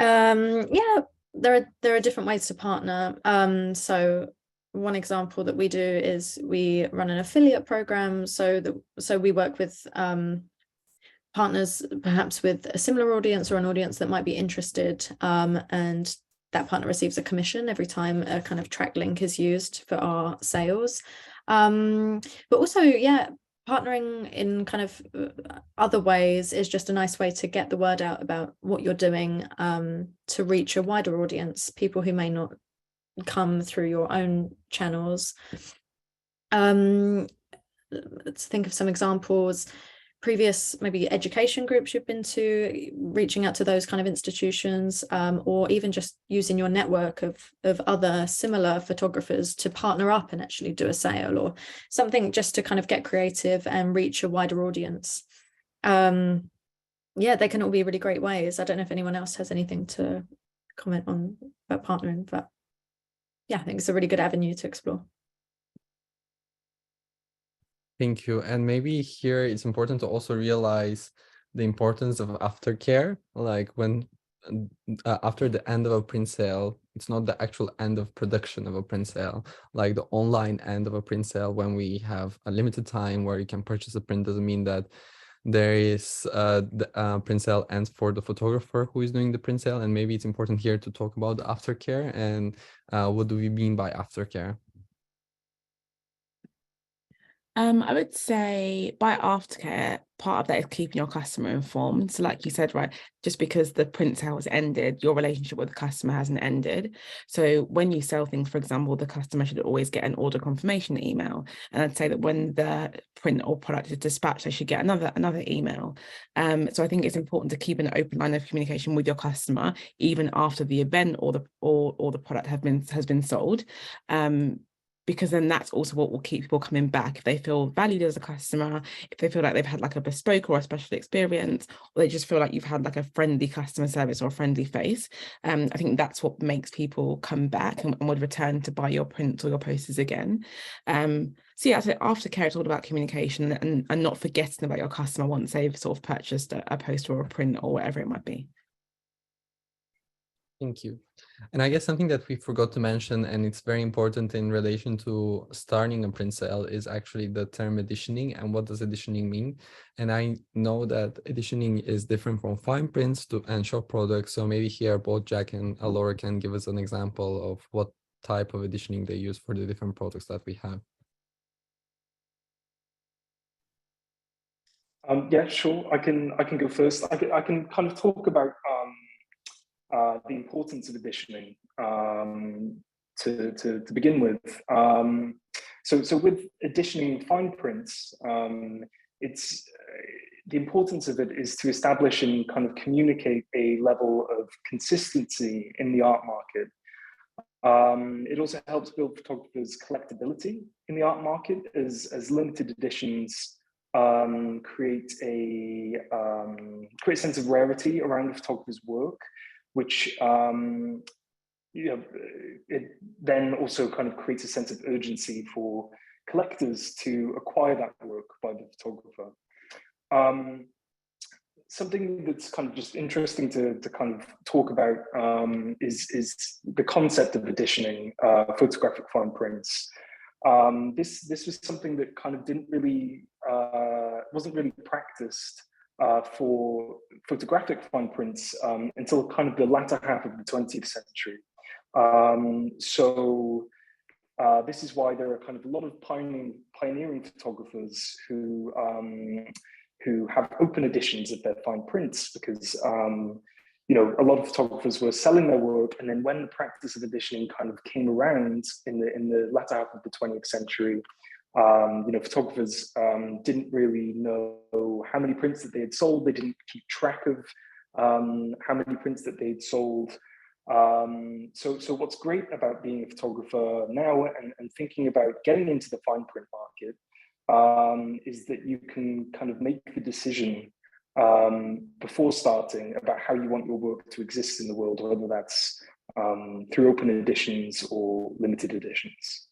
Speaker 3: Yeah. There are different ways to partner. So one example that we do is we run an affiliate program. So we work with partners perhaps with a similar audience or an audience that might be interested, and that partner receives a commission every time a kind of track link is used for our sales. But also, yeah, partnering in kind of other ways is just a nice way to get the word out about what you're doing, to reach a wider audience, people who may not come through your own channels. Let's think of some examples. previous maybe education groups you've been to, reaching out to those kind of institutions, or even just using your network of other similar photographers to partner up and actually do a sale or something, just to kind of get creative and reach a wider audience. Yeah, they can all be really great ways. I don't know if anyone else has anything to comment on about partnering, but yeah, I think it's a really good avenue to explore.
Speaker 1: Thank you. And maybe here it's important to also realize the importance of aftercare. Like when after the end of a print sale, it's not the actual end of production of a print sale. Like the online end of a print sale, when we have a limited time where you can purchase a print, doesn't mean that there is the print sale ends for the photographer who is doing the print sale. And maybe it's important here to talk about the aftercare and what do we mean by aftercare?
Speaker 2: I would say by aftercare, part of that is keeping your customer informed. So like you said, right, just because the print sale has ended, your relationship with the customer hasn't ended. So when you sell things, for example, the customer should always get an order confirmation email. And I'd say that when the print or product is dispatched, they should get another email. So I think it's important to keep an open line of communication with your customer, even after the event or the product has been sold. Because then that's also what will keep people coming back. If they feel valued as a customer, if they feel like they've had like a bespoke or a special experience, or they just feel like you've had like a friendly customer service or a friendly face, I think that's what makes people come back and would return to buy your prints or your posters again. So yeah, so aftercare, it's all about communication and not forgetting about your customer once they've sort of purchased a poster or a print or whatever it might be.
Speaker 1: Thank you. And I guess something that we forgot to mention, and it's very important in relation to starting a print sale, is actually the term editioning and what does editioning mean. And I know that editioning is different from fine prints and shop products. So maybe here both Jack and Laura can give us an example of what type of editioning they use for the different products that we have.
Speaker 4: Yeah, sure. I can go first. I can kind of talk about the importance of editioning to begin with. So with editioning fine prints, it's the importance of it is to establish and kind of communicate a level of consistency in the art market. It also helps build photographers' collectability in the art market, as limited editions create a sense of rarity around the photographer's work, which it then also kind of creates a sense of urgency for collectors to acquire that work by the photographer. Something that's kind of just interesting to kind of talk about is the concept of editioning photographic fine prints. This was something that kind of wasn't really practiced for photographic fine prints until kind of the latter half of the 20th century. So this is why there are kind of a lot of pioneering photographers who have open editions of their fine prints, because you know, a lot of photographers were selling their work, and then when the practice of editioning kind of came around in the latter half of the 20th century, you know, photographers didn't really know how many prints that they had sold. They didn't keep track of how many prints that they'd sold. So what's great about being a photographer now and thinking about getting into the fine print market is that you can kind of make the decision before starting about how you want your work to exist in the world, whether that's through open editions or limited editions.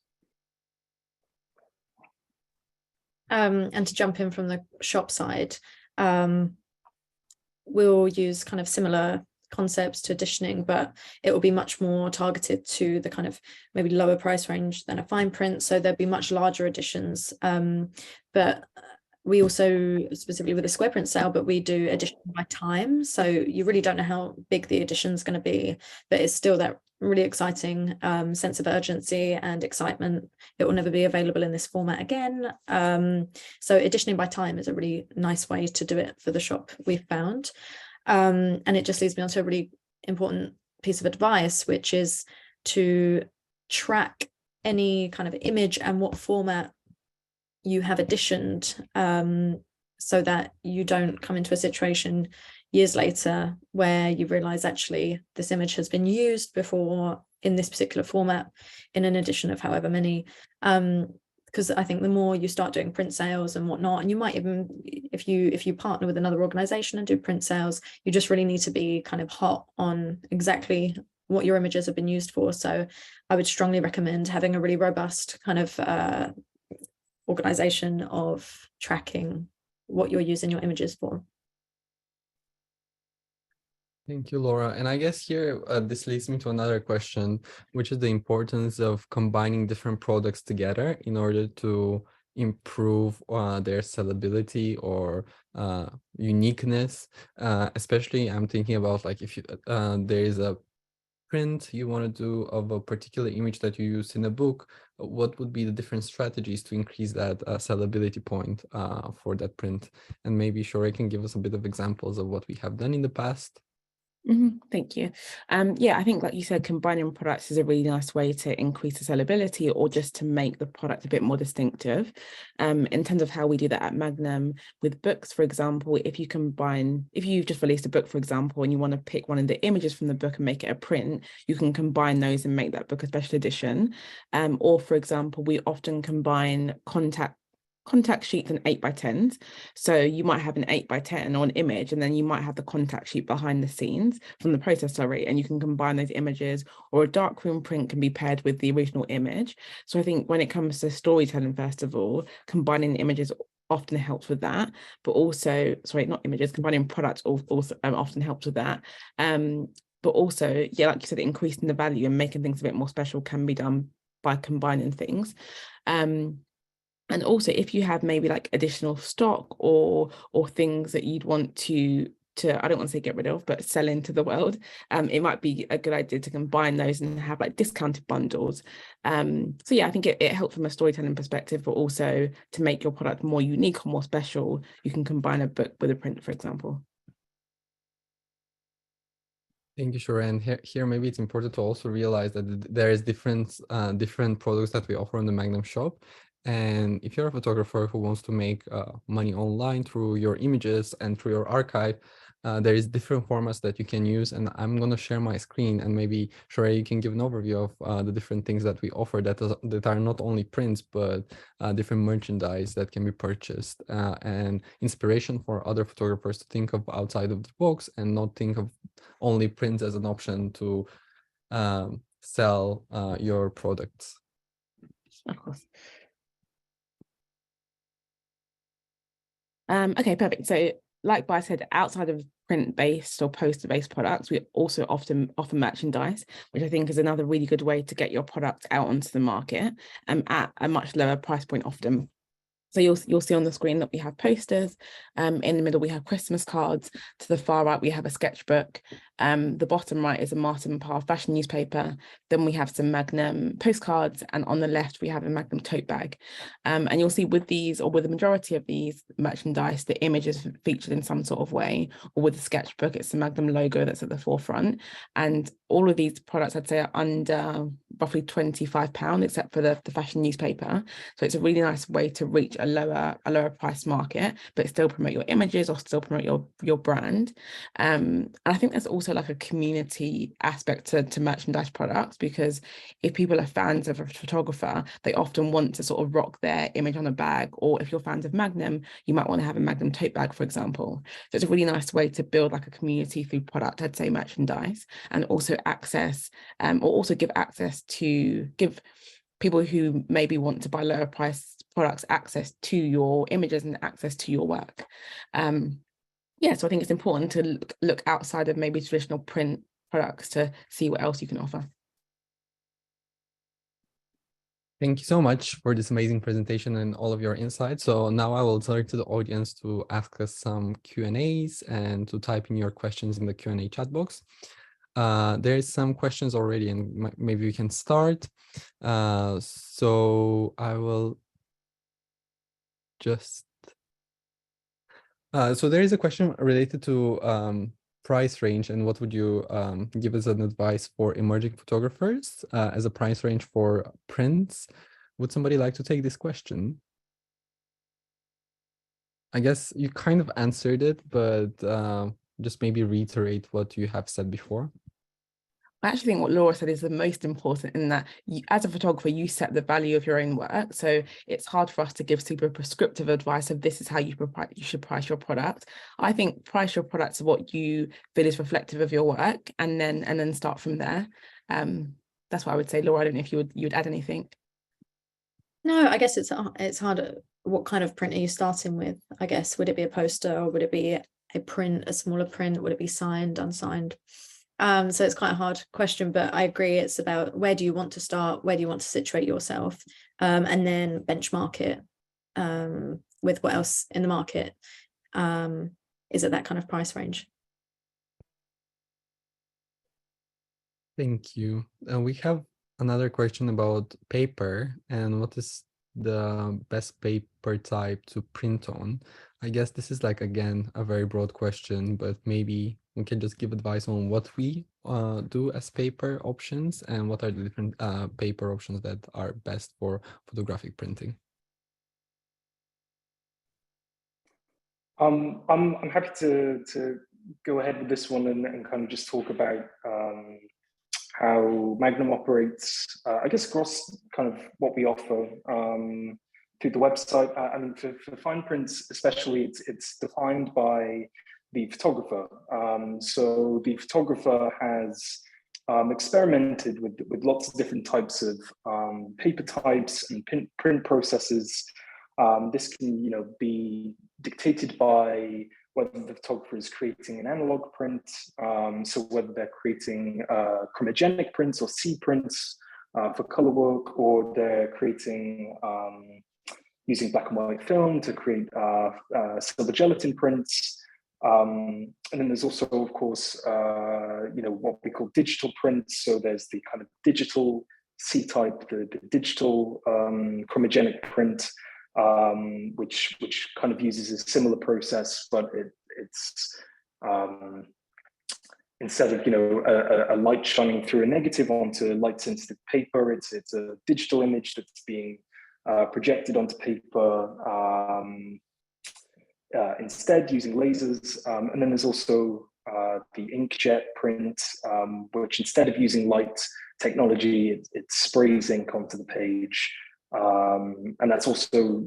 Speaker 3: And to jump in from the shop side, we'll use kind of similar concepts to editioning, but it will be much more targeted to the kind of maybe lower price range than a fine print. So there'll be much larger editions. But we also, specifically with the square print sale, but we do edition by time. So you really don't know how big the edition is going to be, but it's still that really exciting sense of urgency and excitement. It will never be available in this format again. So editioning by time is a really nice way to do it for the shop, we've found. And it just leads me on to a really important piece of advice, which is to track any kind of image and what format you have editioned so that you don't come into a situation years later where you realize actually this image has been used before in this particular format in an edition of however many. Because I think the more you start doing print sales and whatnot, and you might even, if you partner with another organization and do print sales, you just really need to be kind of hot on exactly what your images have been used for. So I would strongly recommend having a really robust kind of organization of tracking what you're using your images for.
Speaker 1: Thank you, Laura. And I guess here, this leads me to another question, which is the importance of combining different products together in order to improve their sellability or uniqueness. Especially, I'm thinking about like if you, there is a print you want to do of a particular image that you use in a book, what would be the different strategies to increase that sellability point for that print? And maybe Shorey can give us a bit of examples of what we have done in the past.
Speaker 2: Thank you. Yeah, I think like you said, combining products is a really nice way to increase the sellability or just to make the product a bit more distinctive. In terms of how we do that at Magnum with books, for example, if you've just released a book, for example, and you want to pick one of the images from the book and make it a print, you can combine those and make that book a special edition. Or for example, we often combine contact sheets and 8x10s. So you might have an 8x10 or an image, and then you might have the contact sheet behind the scenes from the process, and you can combine those images, or a darkroom print can be paired with the original image. So I think when it comes to storytelling, first of all, combining images often helps with that, but also, combining products also often helps with that. But also, yeah, like you said, increasing the value and making things a bit more special can be done by combining things. And also, if you have maybe like additional stock or things that you'd want to I don't want to say get rid of, but sell into the world, it might be a good idea to combine those and have like discounted bundles. So yeah, I think it helps from a storytelling perspective, but also to make your product more unique or more special, you can combine a book with a print, for example.
Speaker 1: Thank you, Shore. And here maybe it's important to also realize that there is different products that we offer on the Magnum shop. And if you're a photographer who wants to make money online through your images and through your archive, there is different formats that you can use. And I'm going to share my screen, and maybe Shore, you can give an overview of the different things that we offer that are not only prints, but different merchandise that can be purchased, and inspiration for other photographers to think of outside of the box and not think of only print as an option to sell your products.
Speaker 2: Of course. Okay, perfect. So like Bai said, outside of print-based or poster-based products, we also often offer merchandise, which I think is another really good way to get your product out onto the market at a much lower price point often. So you'll see on the screen that we have posters. In the middle, we have Christmas cards. To the far right, we have a sketchbook. The bottom right is a Martin Parr fashion newspaper. Then we have some Magnum postcards. And on the left, we have a Magnum tote bag. And you'll see with these, or with the majority of these merchandise, the image is featured in some sort of way. Or with the sketchbook, it's the Magnum logo that's at the forefront. And all of these products, I'd say, are under roughly £25, except for the fashion newspaper. So it's a really nice way to reach a lower price market, but still promote your images or still promote your brand. And I think there's also like a community aspect to merchandise products, because if people are fans of a photographer, they often want to sort of rock their image on a bag. Or if you're fans of Magnum, you might want to have a Magnum tote bag, for example. So it's a really nice way to build like a community through product, I'd say, merchandise, and also access, or also give access to give people who maybe want to buy lower price products access to your images and access to your work. Yeah, so I think it's important to look outside of maybe traditional print products to see what else you can offer.
Speaker 1: Thank you so much for this amazing presentation and all of your insights. So now I will turn to the audience to ask us some Q&As and to type in your questions in the Q&A chat box. There is some questions already, and maybe we can start. So I will just... so there is a question related to price range, and what would you give as an advice for emerging photographers as a price range for prints? Would somebody like to take this question? I guess you kind of answered it, but just maybe reiterate what you have said before.
Speaker 2: I actually think what Laura said is the most important, in that you, as a photographer, you set the value of your own work. So it's hard for us to give super prescriptive advice of this is how you should price your product. I think price your product to what you feel is reflective of your work, and then start from there. That's what I would say. Laura, I don't know if you would add anything.
Speaker 3: No, I guess it's hard. What kind of print are you starting with? I guess, would it be a poster, or would it be a print, a smaller print? Would it be signed, unsigned? So it's quite a hard question, but I agree. It's about where do you want to start? Where do you want to situate yourself? And then benchmark it with what else in the market is at that kind of price range.
Speaker 1: Thank you. We have another question about paper and what is the best paper type to print on. I guess this is like, again, a very broad question, but maybe we can just give advice on what we do as paper options and what are the different paper options that are best for photographic printing.
Speaker 4: I'm happy to go ahead with this one and kind of just talk about how Magnum operates, I guess, across kind of what we offer through the website. I mean, for fine prints, especially, it's defined by the photographer. So the photographer has experimented with lots of different types of paper types and print processes. This can, be dictated by whether the photographer is creating an analog print, so whether they're creating chromogenic prints or C prints for color work, or they're creating using black and white film to create silver gelatin prints. And then there's also, of course, what we call digital prints. So there's the kind of digital C type, the digital chromogenic print, which kind of uses a similar process, but it's instead of a light shining through a negative onto light sensitive paper, it's a digital image that's being projected onto paper instead using lasers. And then there's also the inkjet print, which instead of using light technology, it sprays ink onto the page. And that's also,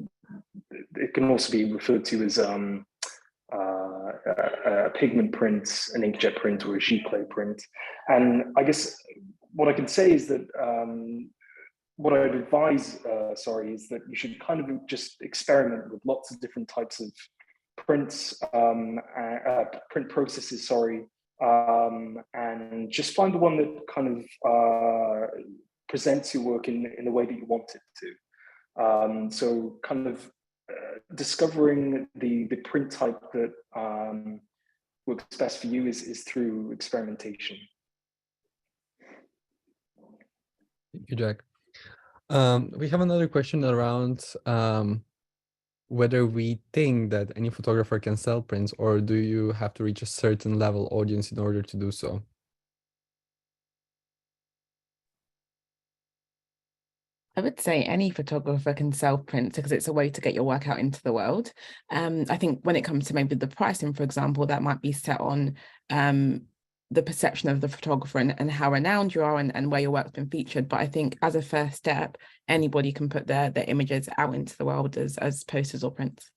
Speaker 4: it can also be referred to as a pigment print, an inkjet print, or a giclée print. And I guess what I can say is that what I'd advise, is that you should kind of just experiment with lots of different types of prints, print processes, and just find the one that kind of presents your work in the way that you want it to. So kind of discovering the print type that works best for you is through experimentation.
Speaker 1: Thank you, Jack. We have another question around whether we think that any photographer can sell prints, or do you have to reach a certain level audience in order to do so?
Speaker 2: I would say any photographer can sell prints because it's a way to get your work out into the world. I think when it comes to maybe the pricing, for example, that might be set on the perception of the photographer and how renowned you are and where your work's been featured. But I think as a first step, anybody can put their images out into the world as posters or prints.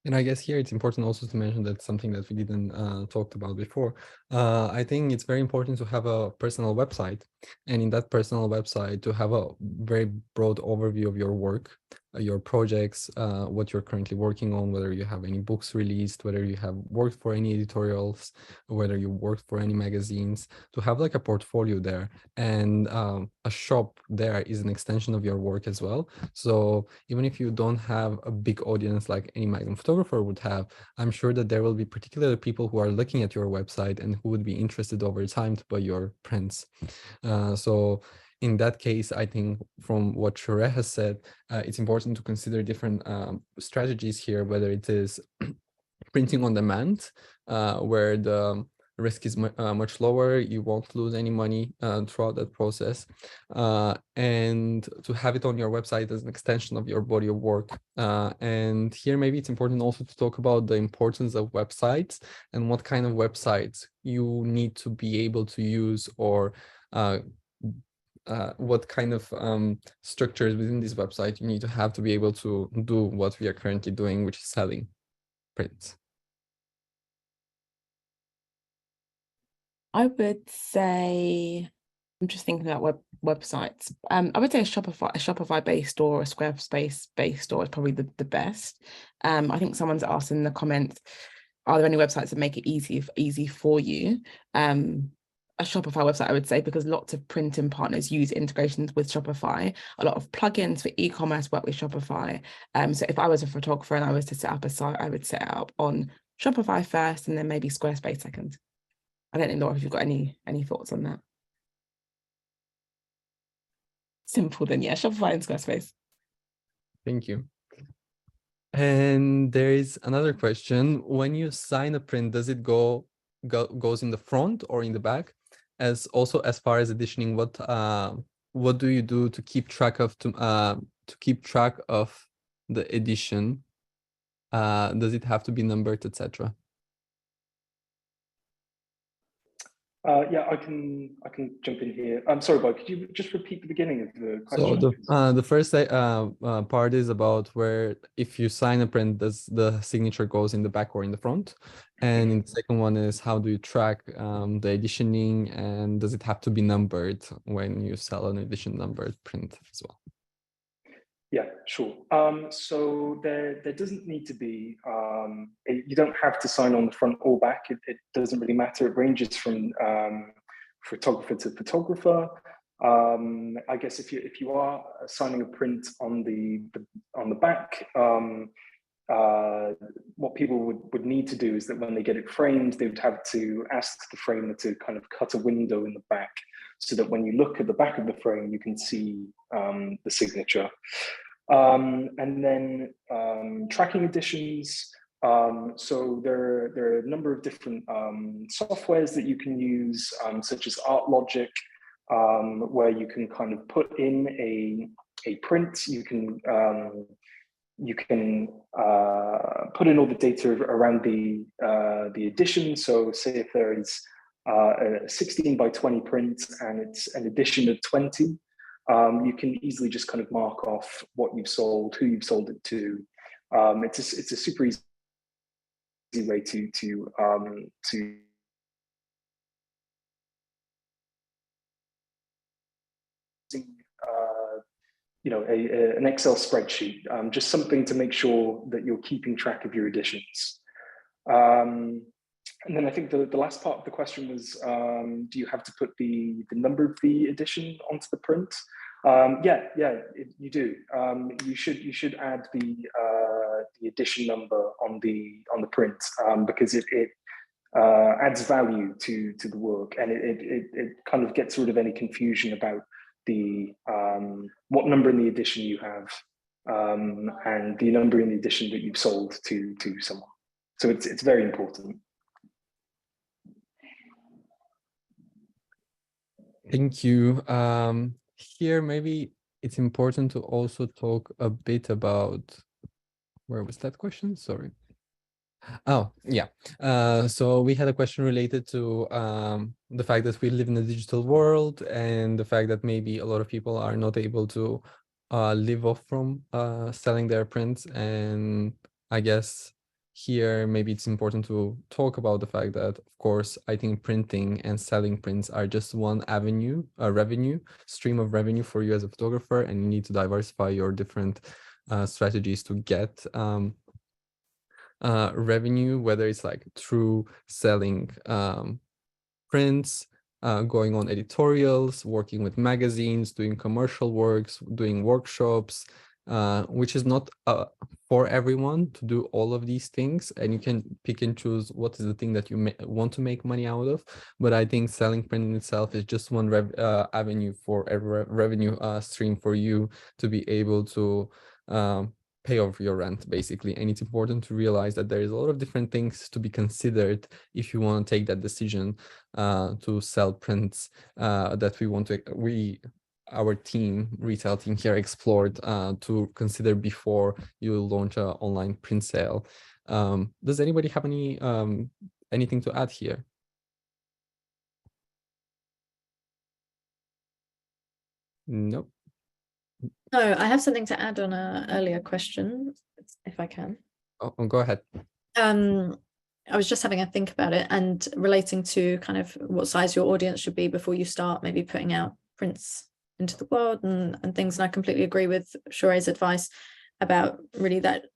Speaker 1: And I guess here it's important also to mention that something that we didn't talked about before. I think it's very important to have a personal website, and in that personal website to have a very broad overview of your work, your projects, what you're currently working on, whether you have any books released, whether you have worked for any editorials, whether you worked for any magazines, to have like a portfolio there. And a shop there is an extension of your work as well. So even if you don't have a big audience like any Magnum photographer would have, I'm sure that there will be particular people who are looking at your website and who would be interested over time to buy your prints. So in that case, I think from what Sheree has said, it's important to consider different strategies here, whether it is printing on demand, where the risk is much lower. You won't lose any money throughout that process. And to have it on your website as an extension of your body of work. And here maybe it's important also to talk about the importance of websites and what kind of websites you need to be able to use, or what kind of structures within this website you need to have to be able to do what we are currently doing, which is selling prints.
Speaker 2: I would say, I'm just thinking about websites. I would say a Shopify based store or a Squarespace based store is probably the best. I think someone's asked in the comments, are there any websites that make it easy for you? A Shopify website, I would say, because lots of printing partners use integrations with Shopify. A lot of plugins for e-commerce work with Shopify. So if I was a photographer and I was to set up a site, I would set it up on Shopify first and then maybe Squarespace second. I don't know, Laura, if you've got any thoughts on that. Simple then, yeah, Shopify and Squarespace.
Speaker 1: Thank you. And there is another question. When you sign a print, does it goes in the front or in the back? As also as far as editioning, what do you do to keep track of the edition? Does it have to be numbered, etc.?
Speaker 4: Yeah, I can jump in here. I'm sorry, Bob, could you just repeat the beginning of the question?
Speaker 1: So the first part is about where if you sign a print, does the signature goes in the back or in the front? And in the second one is how do you track the editioning, and does it have to be numbered when you sell an edition numbered print as well?
Speaker 4: Yeah, sure. So there doesn't need to be, you don't have to sign on the front or back. It doesn't really matter. It ranges from photographer to photographer. I guess if you are signing a print on the back, what people would need to do is that when they get it framed, they would have to ask the framer to kind of cut a window in the back, so that when you look at the back of the frame, you can see the signature. And then tracking editions. So there are a number of different softwares that you can use, such as ArtLogic, where you can kind of put in a print. You can put in all the data around the edition. So say if there is a 16 by 20 print and it's an edition of 20, you can easily just kind of mark off what you've sold, who you've sold it to. It's a super easy way to an Excel spreadsheet, just something to make sure that you're keeping track of your editions. And then I think the last part of the question was, do you have to put the number of the edition onto the print? You do. You should add the edition number on the print, because it adds value to the work, and it kind of gets rid of any confusion about the what number in the edition you have, and the number in the edition that you've sold to someone. So it's very important.
Speaker 1: Thank you. Here, maybe it's important to also talk a bit about, where was that question? Sorry. Oh, yeah. So we had a question related to the fact that we live in a digital world, and the fact that maybe a lot of people are not able to live off from selling their prints. And I guess here maybe it's important to talk about the fact that, of course, I think printing and selling prints are just one avenue, a revenue stream of revenue for you as a photographer, and you need to diversify your different strategies to get revenue, whether it's like through selling prints, going on editorials, working with magazines, doing commercial works, doing workshops, which is not for everyone to do all of these things, and you can pick and choose what is the thing that you want to make money out of. But I think selling print in itself is just one avenue for every revenue stream for you to be able to pay off your rent, basically. And it's important to realize that there is a lot of different things to be considered if you want to take that decision to sell prints that we want to, our team, retail team here, explored to consider before you launch an online print sale. Does anybody have any anything to add here? Nope.
Speaker 3: No, I have something to add on an earlier question, if I can.
Speaker 1: Oh, go ahead.
Speaker 3: I was just having a think about it and relating to kind of what size your audience should be before you start maybe putting out prints into the world and things. And I completely agree with Shore's advice about really that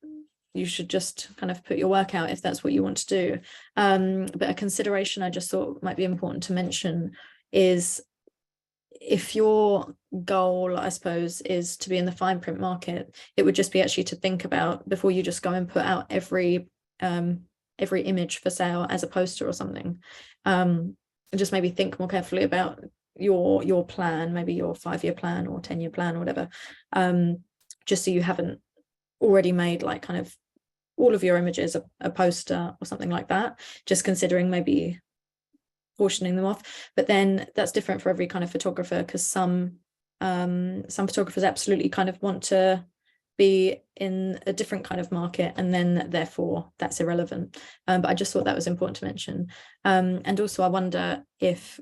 Speaker 3: you should just kind of put your work out if that's what you want to do. But a consideration I just thought might be important to mention is, if your goal, I suppose, is to be in the fine print market, it would just be actually to think about, before you just go and put out every image for sale as a poster or something, just maybe think more carefully about your plan, maybe your 5-year plan or 10-year plan or whatever, just so you haven't already made like kind of all of your images a poster or something like that, just considering maybe portioning them off. But then that's different for every kind of photographer, because some photographers absolutely kind of want to be in a different kind of market, and then therefore that's irrelevant. But I just thought that was important to mention. And also I wonder if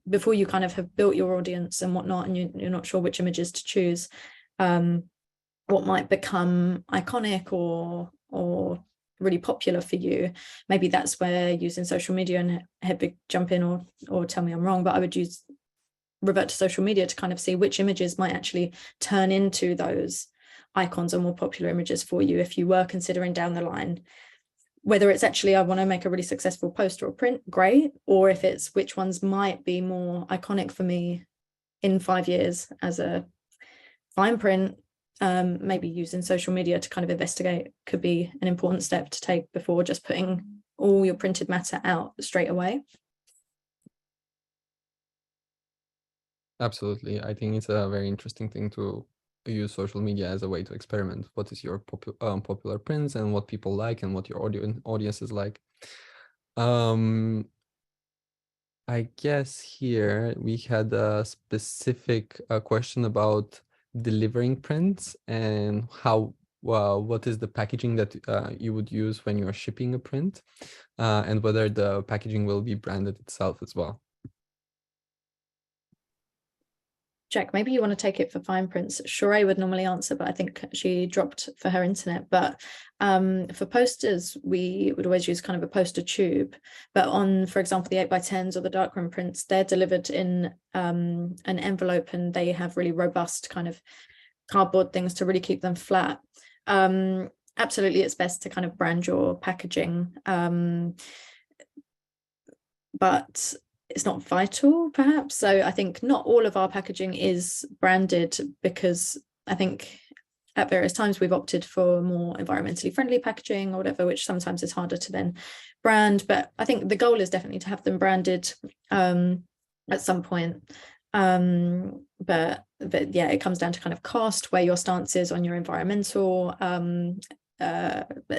Speaker 3: before you kind of have built your audience and whatnot, and you're not sure which images to choose, what might become iconic or really popular for you, maybe that's where using social media, and Hedvig jump in or tell me I'm wrong, but I would revert to social media to kind of see which images might actually turn into those icons or more popular images for you, if you were considering down the line whether it's actually I want to make a really successful poster or print, great, or if it's which ones might be more iconic for me in 5 years as a fine print. Maybe using social media to kind of investigate could be an important step to take before just putting all your printed matter out straight away.
Speaker 1: Absolutely. I think it's a very interesting thing to use social media as a way to experiment. What is your popular prints and what people like and what your audience is like. I guess here we had a specific question about delivering prints and how what is the packaging that you would use when you're shipping a print, and whether the packaging will be branded itself as well.
Speaker 3: Jack, maybe you want to take it for fine prints. Shore would normally answer, but I think she dropped for her internet. But for posters, we would always use kind of a poster tube. But on, for example, the 8x10s or the darkroom prints, they're delivered in an envelope, and they have really robust kind of cardboard things to really keep them flat. Absolutely, it's best to kind of brand your packaging. But it's not vital, perhaps. So I think not all of our packaging is branded, because I think at various times we've opted for more environmentally friendly packaging or whatever, which sometimes is harder to then brand. But I think the goal is definitely to have them branded at some point. But yeah, it comes down to kind of cost, where your stance is on your environmental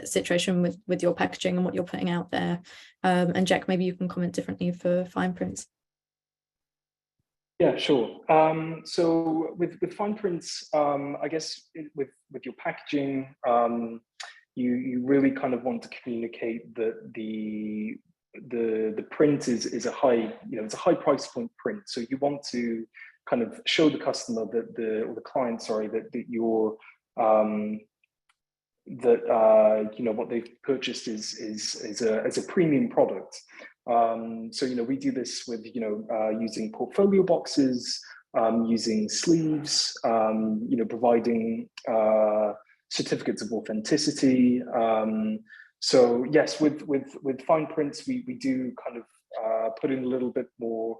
Speaker 3: situation with your packaging and what you're putting out there. And Jack, maybe you can comment differently for fine prints.
Speaker 4: Yeah, sure. So with fine prints, I guess with your packaging, you really kind of want to communicate that the print is a high, it's a high price point print. So you want to kind of show the customer that or the client, sorry, that you're what they've purchased is a premium product. So we do this with using portfolio boxes, using sleeves, providing certificates of authenticity. So yes, with fine prints, we do kind of put in a little bit more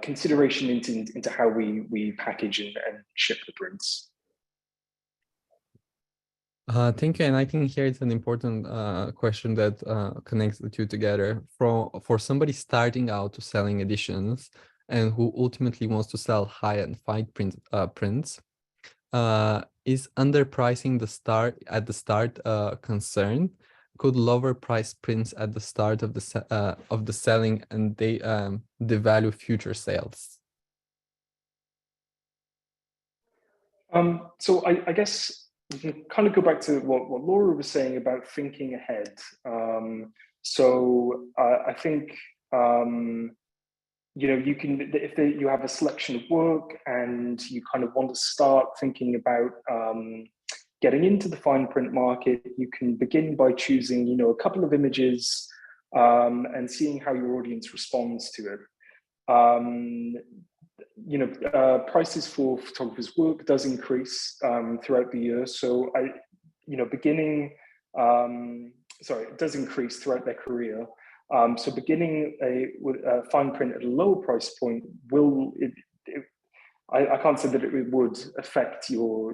Speaker 4: consideration into how we package and ship the prints.
Speaker 1: Thank you. And I think here it's an important question that connects the two together. For somebody starting out to selling editions and who ultimately wants to sell high-end fine prints, Is underpricing at the start a concern? Could lower price prints at the start of the selling and they devalue future sales?
Speaker 4: So I guess we can kind of go back to what Laura was saying about thinking ahead. I think you can, if you have a selection of work and you kind of want to start thinking about getting into the fine print market, you can begin by choosing a couple of images and seeing how your audience responds to it. Prices for photographers' work does increase throughout the year. So it does increase throughout their career. So beginning with a fine print at a lower price point I can't say that it would affect your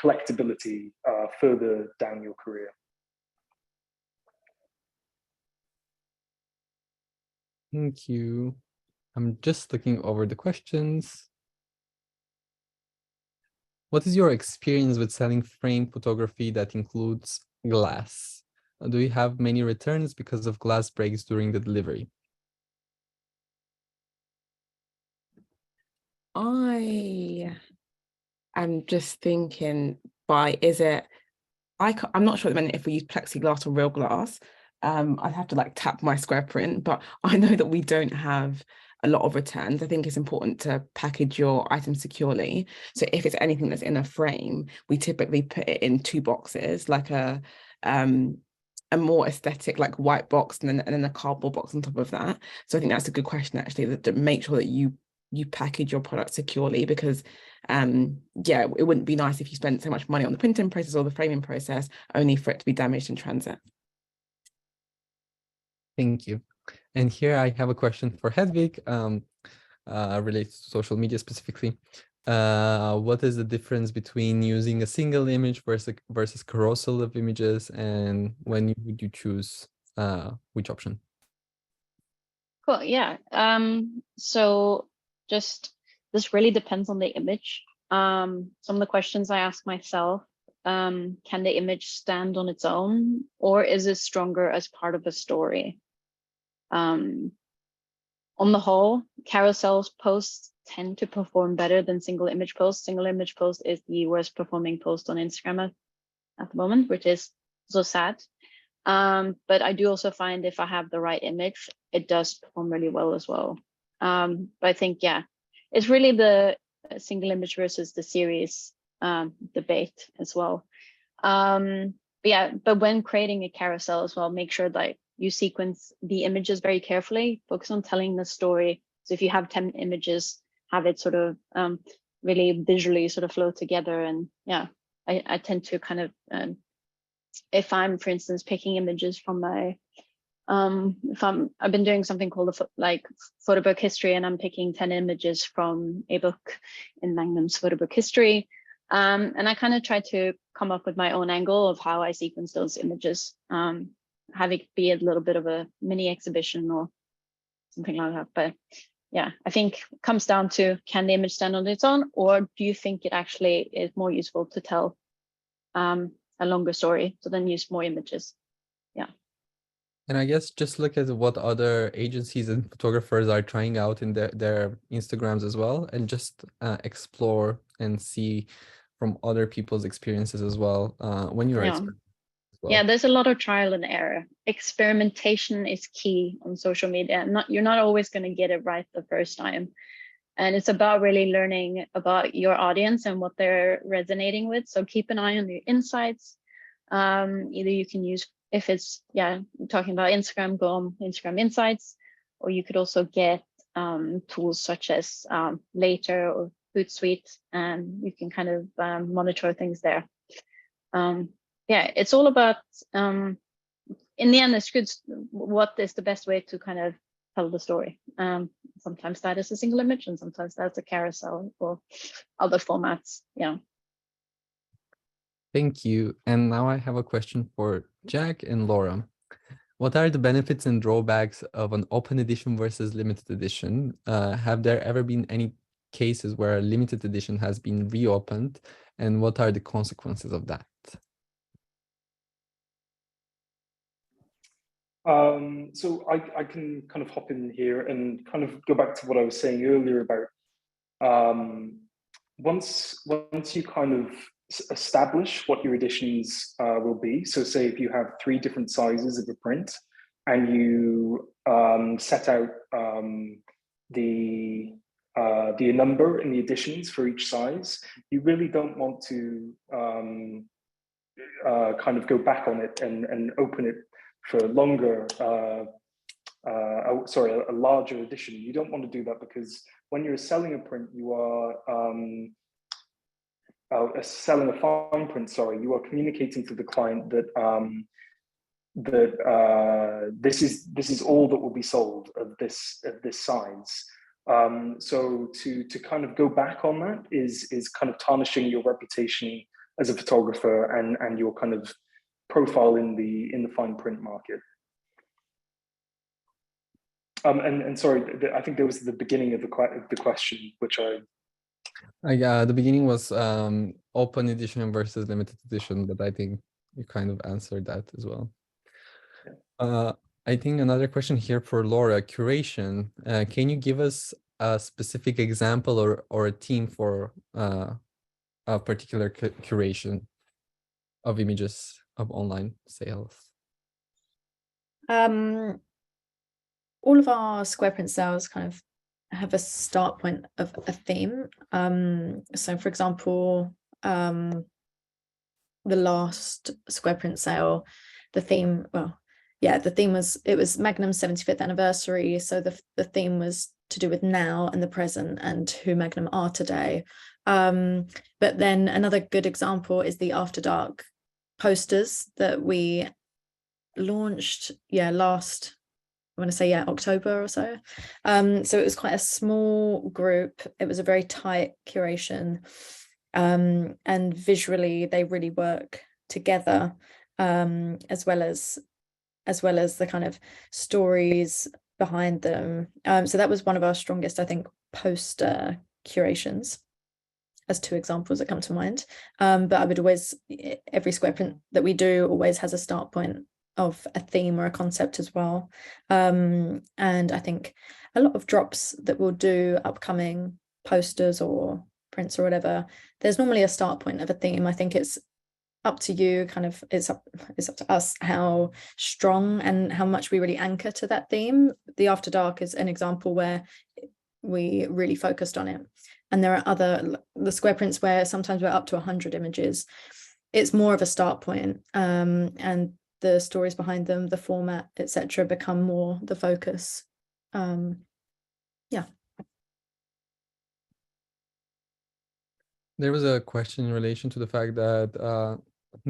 Speaker 4: collectability further down your career.
Speaker 1: Thank you. I'm just looking over the questions. What is your experience with selling frame photography that includes glass? Do you have many returns because of glass breaks during the delivery?
Speaker 2: I am just thinking, I'm not sure at the minute if we use plexiglass or real glass. I'd have to like tap my square print, but I know that we don't have a lot of returns. I think it's important to package your items securely. So if it's anything that's in a frame, we typically put it in 2 boxes, like a more aesthetic like white box and then a cardboard box on top of that. So I think that's a good question actually, to make sure that you package your product securely, because it wouldn't be nice if you spent so much money on the printing process or the framing process only for it to be damaged in transit.
Speaker 1: Thank you. And here I have a question for Hedvig, related to social media specifically. What is the difference between using a single image versus carousel of images, and when would you choose which option?
Speaker 5: Cool. Yeah. So this really depends on the image. Some of the questions I ask myself, can the image stand on its own, or is it stronger as part of a story? On the whole, carousel posts tend to perform better than single image posts. Single image post is the worst performing post on Instagram at the moment, which is so sad. But I do also find if I have the right image, it does perform really well as well. But I think, it's really the single image versus the series debate as well. But when creating a carousel as well, make sure that you sequence the images very carefully, focus on telling the story. So if you have 10 images, have it sort of really visually sort of flow together. And I tend to kind of, if I'm, for instance, picking images from my, I've been doing something called like photo book history, and I'm picking 10 images from a book in Magnum's photo book history. And I kind of try to come up with my own angle of how I sequence those images, have it be a little bit of a mini exhibition or something like that. But I think it comes down to, can the image stand on its own, or do you think it actually is more useful to tell a longer story, so then use more images?
Speaker 1: And I guess just look at what other agencies and photographers are trying out in their Instagrams as well, and just explore and see from other people's experiences as well when you're experimenting as well.
Speaker 5: There's a lot of trial and error. Experimentation is key on social media. You're not always going to get it right the first time. And it's about really learning about your audience and what they're resonating with. So keep an eye on your insights. Either you can use, if it's talking about Instagram, go on Instagram Insights, or you could also get tools such as Later or Hootsuite, and you can kind of monitor things there. It's all about, in the end, it's good. What is the best way to kind of tell the story? Sometimes that is a single image, and sometimes that's a carousel or other formats.
Speaker 1: Thank you. And now I have a question for Jack and Laura. What are the benefits and drawbacks of an open edition versus limited edition? Have there ever been any cases where a limited edition has been reopened, and what are the consequences of that?
Speaker 4: So I can kind of hop in here and kind of go back to what I was saying earlier about once you kind of establish what your editions will be. So say if you have 3 different sizes of a print and you set out the number in the editions for each size, you really don't want to kind of go back on it and open it for longer, a larger edition. You don't want to do that, because when you're selling a print, you are selling a fine print, sorry, you are communicating to the client that this is all that will be sold of this size. So to kind of go back on that is kind of tarnishing your reputation as a photographer and your kind of profile in the fine print market. And sorry, I think there was the beginning of the question, which
Speaker 1: The beginning was open edition versus limited edition, but I think you kind of answered that as well. I think another question here for Laura, curation. Can you give us a specific example or a theme for a particular curation of images of online sales?
Speaker 3: All of our square print sales kind of have a start point of a theme. So for example, the last square print sale, the theme was Magnum's 75th anniversary. So the theme was to do with now and the present and who Magnum are today. But then another good example is the After Dark posters that we launched last, I want to say October or so. So it was quite a small group. It was a very tight curation, and visually they really work together, as well as the kind of stories behind them. So that was one of our strongest, I think, poster curations, as 2 examples that come to mind. But I would always, every square print that we do always has a start point of a theme or a concept as well. And I think a lot of drops that we'll do, upcoming posters or prints or whatever, there's normally a start point of a theme. I think it's up to you, kind of, it's up to us how strong and how much we really anchor to that theme. The After Dark is an example where we really focused on it. And there are the square prints where sometimes we're up to 100 images. It's more of a start point, and the stories behind them, the format, etc., become more the focus.
Speaker 1: There was a question in relation to the fact that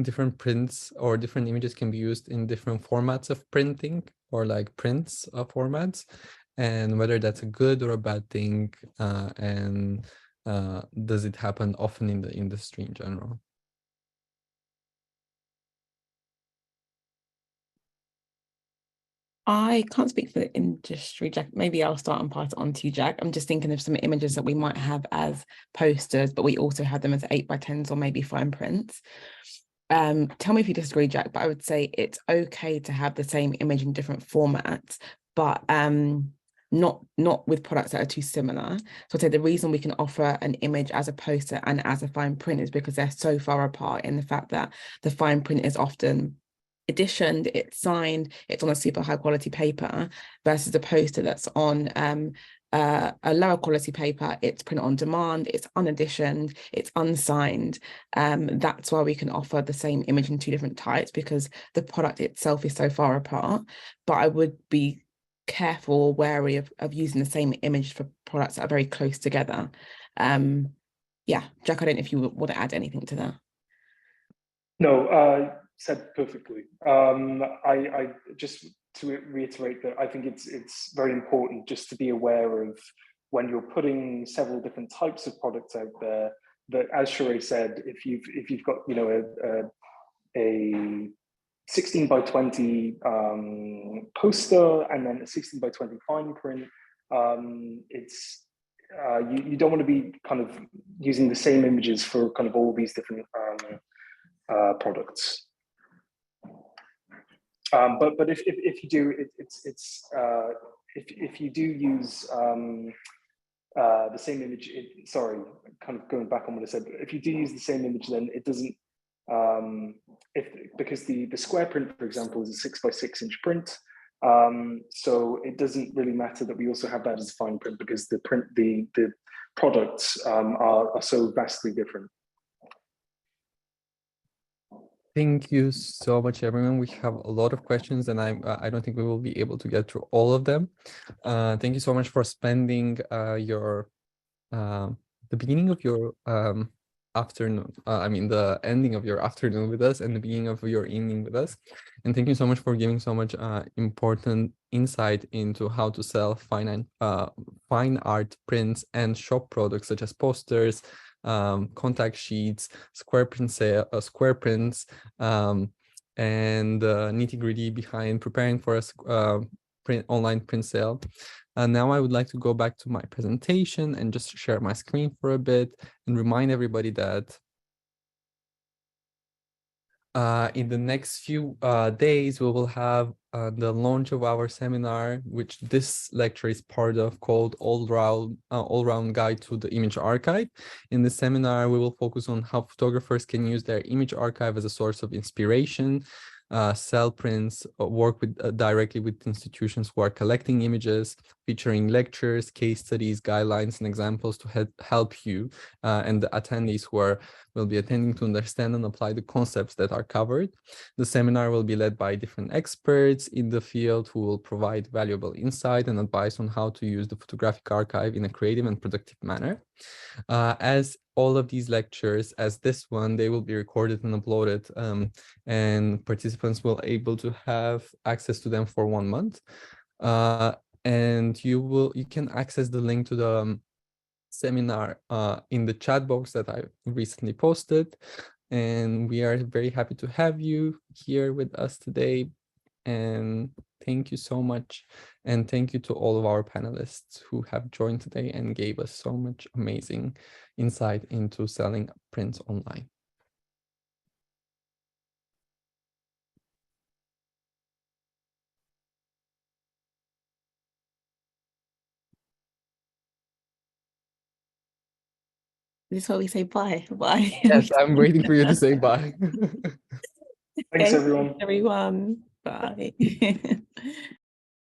Speaker 1: different prints or different images can be used in different formats of printing, or like prints of formats, and whether that's a good or a bad thing, and does it happen often in the industry in general?
Speaker 2: I can't speak for the industry, Jack. Maybe I'll start and pass it on to you, Jack. I'm just thinking of some images that we might have as posters, but we also have them as 8x10s or maybe fine prints. Tell me if you disagree, Jack, but I would say it's okay to have the same image in different formats, but not with products that are too similar. So I'd say the reason we can offer an image as a poster and as a fine print is because they're so far apart, in the fact that the fine print is often editioned, it's signed, it's on a super high quality paper, versus a poster that's on a lower quality paper, it's print on demand, it's uneditioned, it's unsigned. That's why we can offer the same image in 2 different types, because the product itself is so far apart. But I would be careful, wary of using the same image for products that are very close together. Jack, I don't know if you want to add anything to that.
Speaker 4: No, said perfectly. I just to reiterate that I think it's very important just to be aware of, when you're putting several different types of products out there, that, as Sheree said, if you've got a 16x20 poster and then a 16x20 fine print, you don't want to be kind of using the same images for kind of all these different products. But if you do, if you do use the same image, sorry, kind of going back on what I said, if you do use the same image, then it doesn't, because the square print, for example, is a 6x6 inch print. So it doesn't really matter that we also have that as fine print, because the products are so vastly different.
Speaker 1: Thank you so much, everyone. We have a lot of questions, and I don't think we will be able to get through all of them. Thank you so much for spending the beginning of your afternoon, I mean the ending of your afternoon with us and the beginning of your evening with us. And thank you so much for giving so much important insight into how to sell fine art prints and shop products such as posters, contact sheets, square prints, and nitty-gritty behind preparing for a online print sale. And now I would like to go back to my presentation and just share my screen for a bit and remind everybody that in the next few days, we will have the launch of our seminar, which this lecture is part of, called All-Round Guide to the Image Archive. In this seminar, we will focus on how photographers can use their image archive as a source of inspiration, sell prints, work with directly with institutions who are collecting images, featuring lectures, case studies, guidelines, and examples to help you and the attendees who will be attending to understand and apply the concepts that are covered. The seminar will be led by different experts in the field who will provide valuable insight and advice on how to use the photographic archive in a creative and productive manner. As all of these lectures, as this one, they will be recorded and uploaded, and participants will able to have access to them for 1 month. And you can access the link to the seminar in the chat box that I recently posted. And we are very happy to have you here with us today. And thank you so much. And thank you to all of our panelists who have joined today and gave us so much amazing insight into selling prints online.
Speaker 2: This is where we say bye. Bye.
Speaker 1: Yes, I'm waiting for you to say bye.
Speaker 4: Thanks, everyone.
Speaker 2: Everyone. Bye.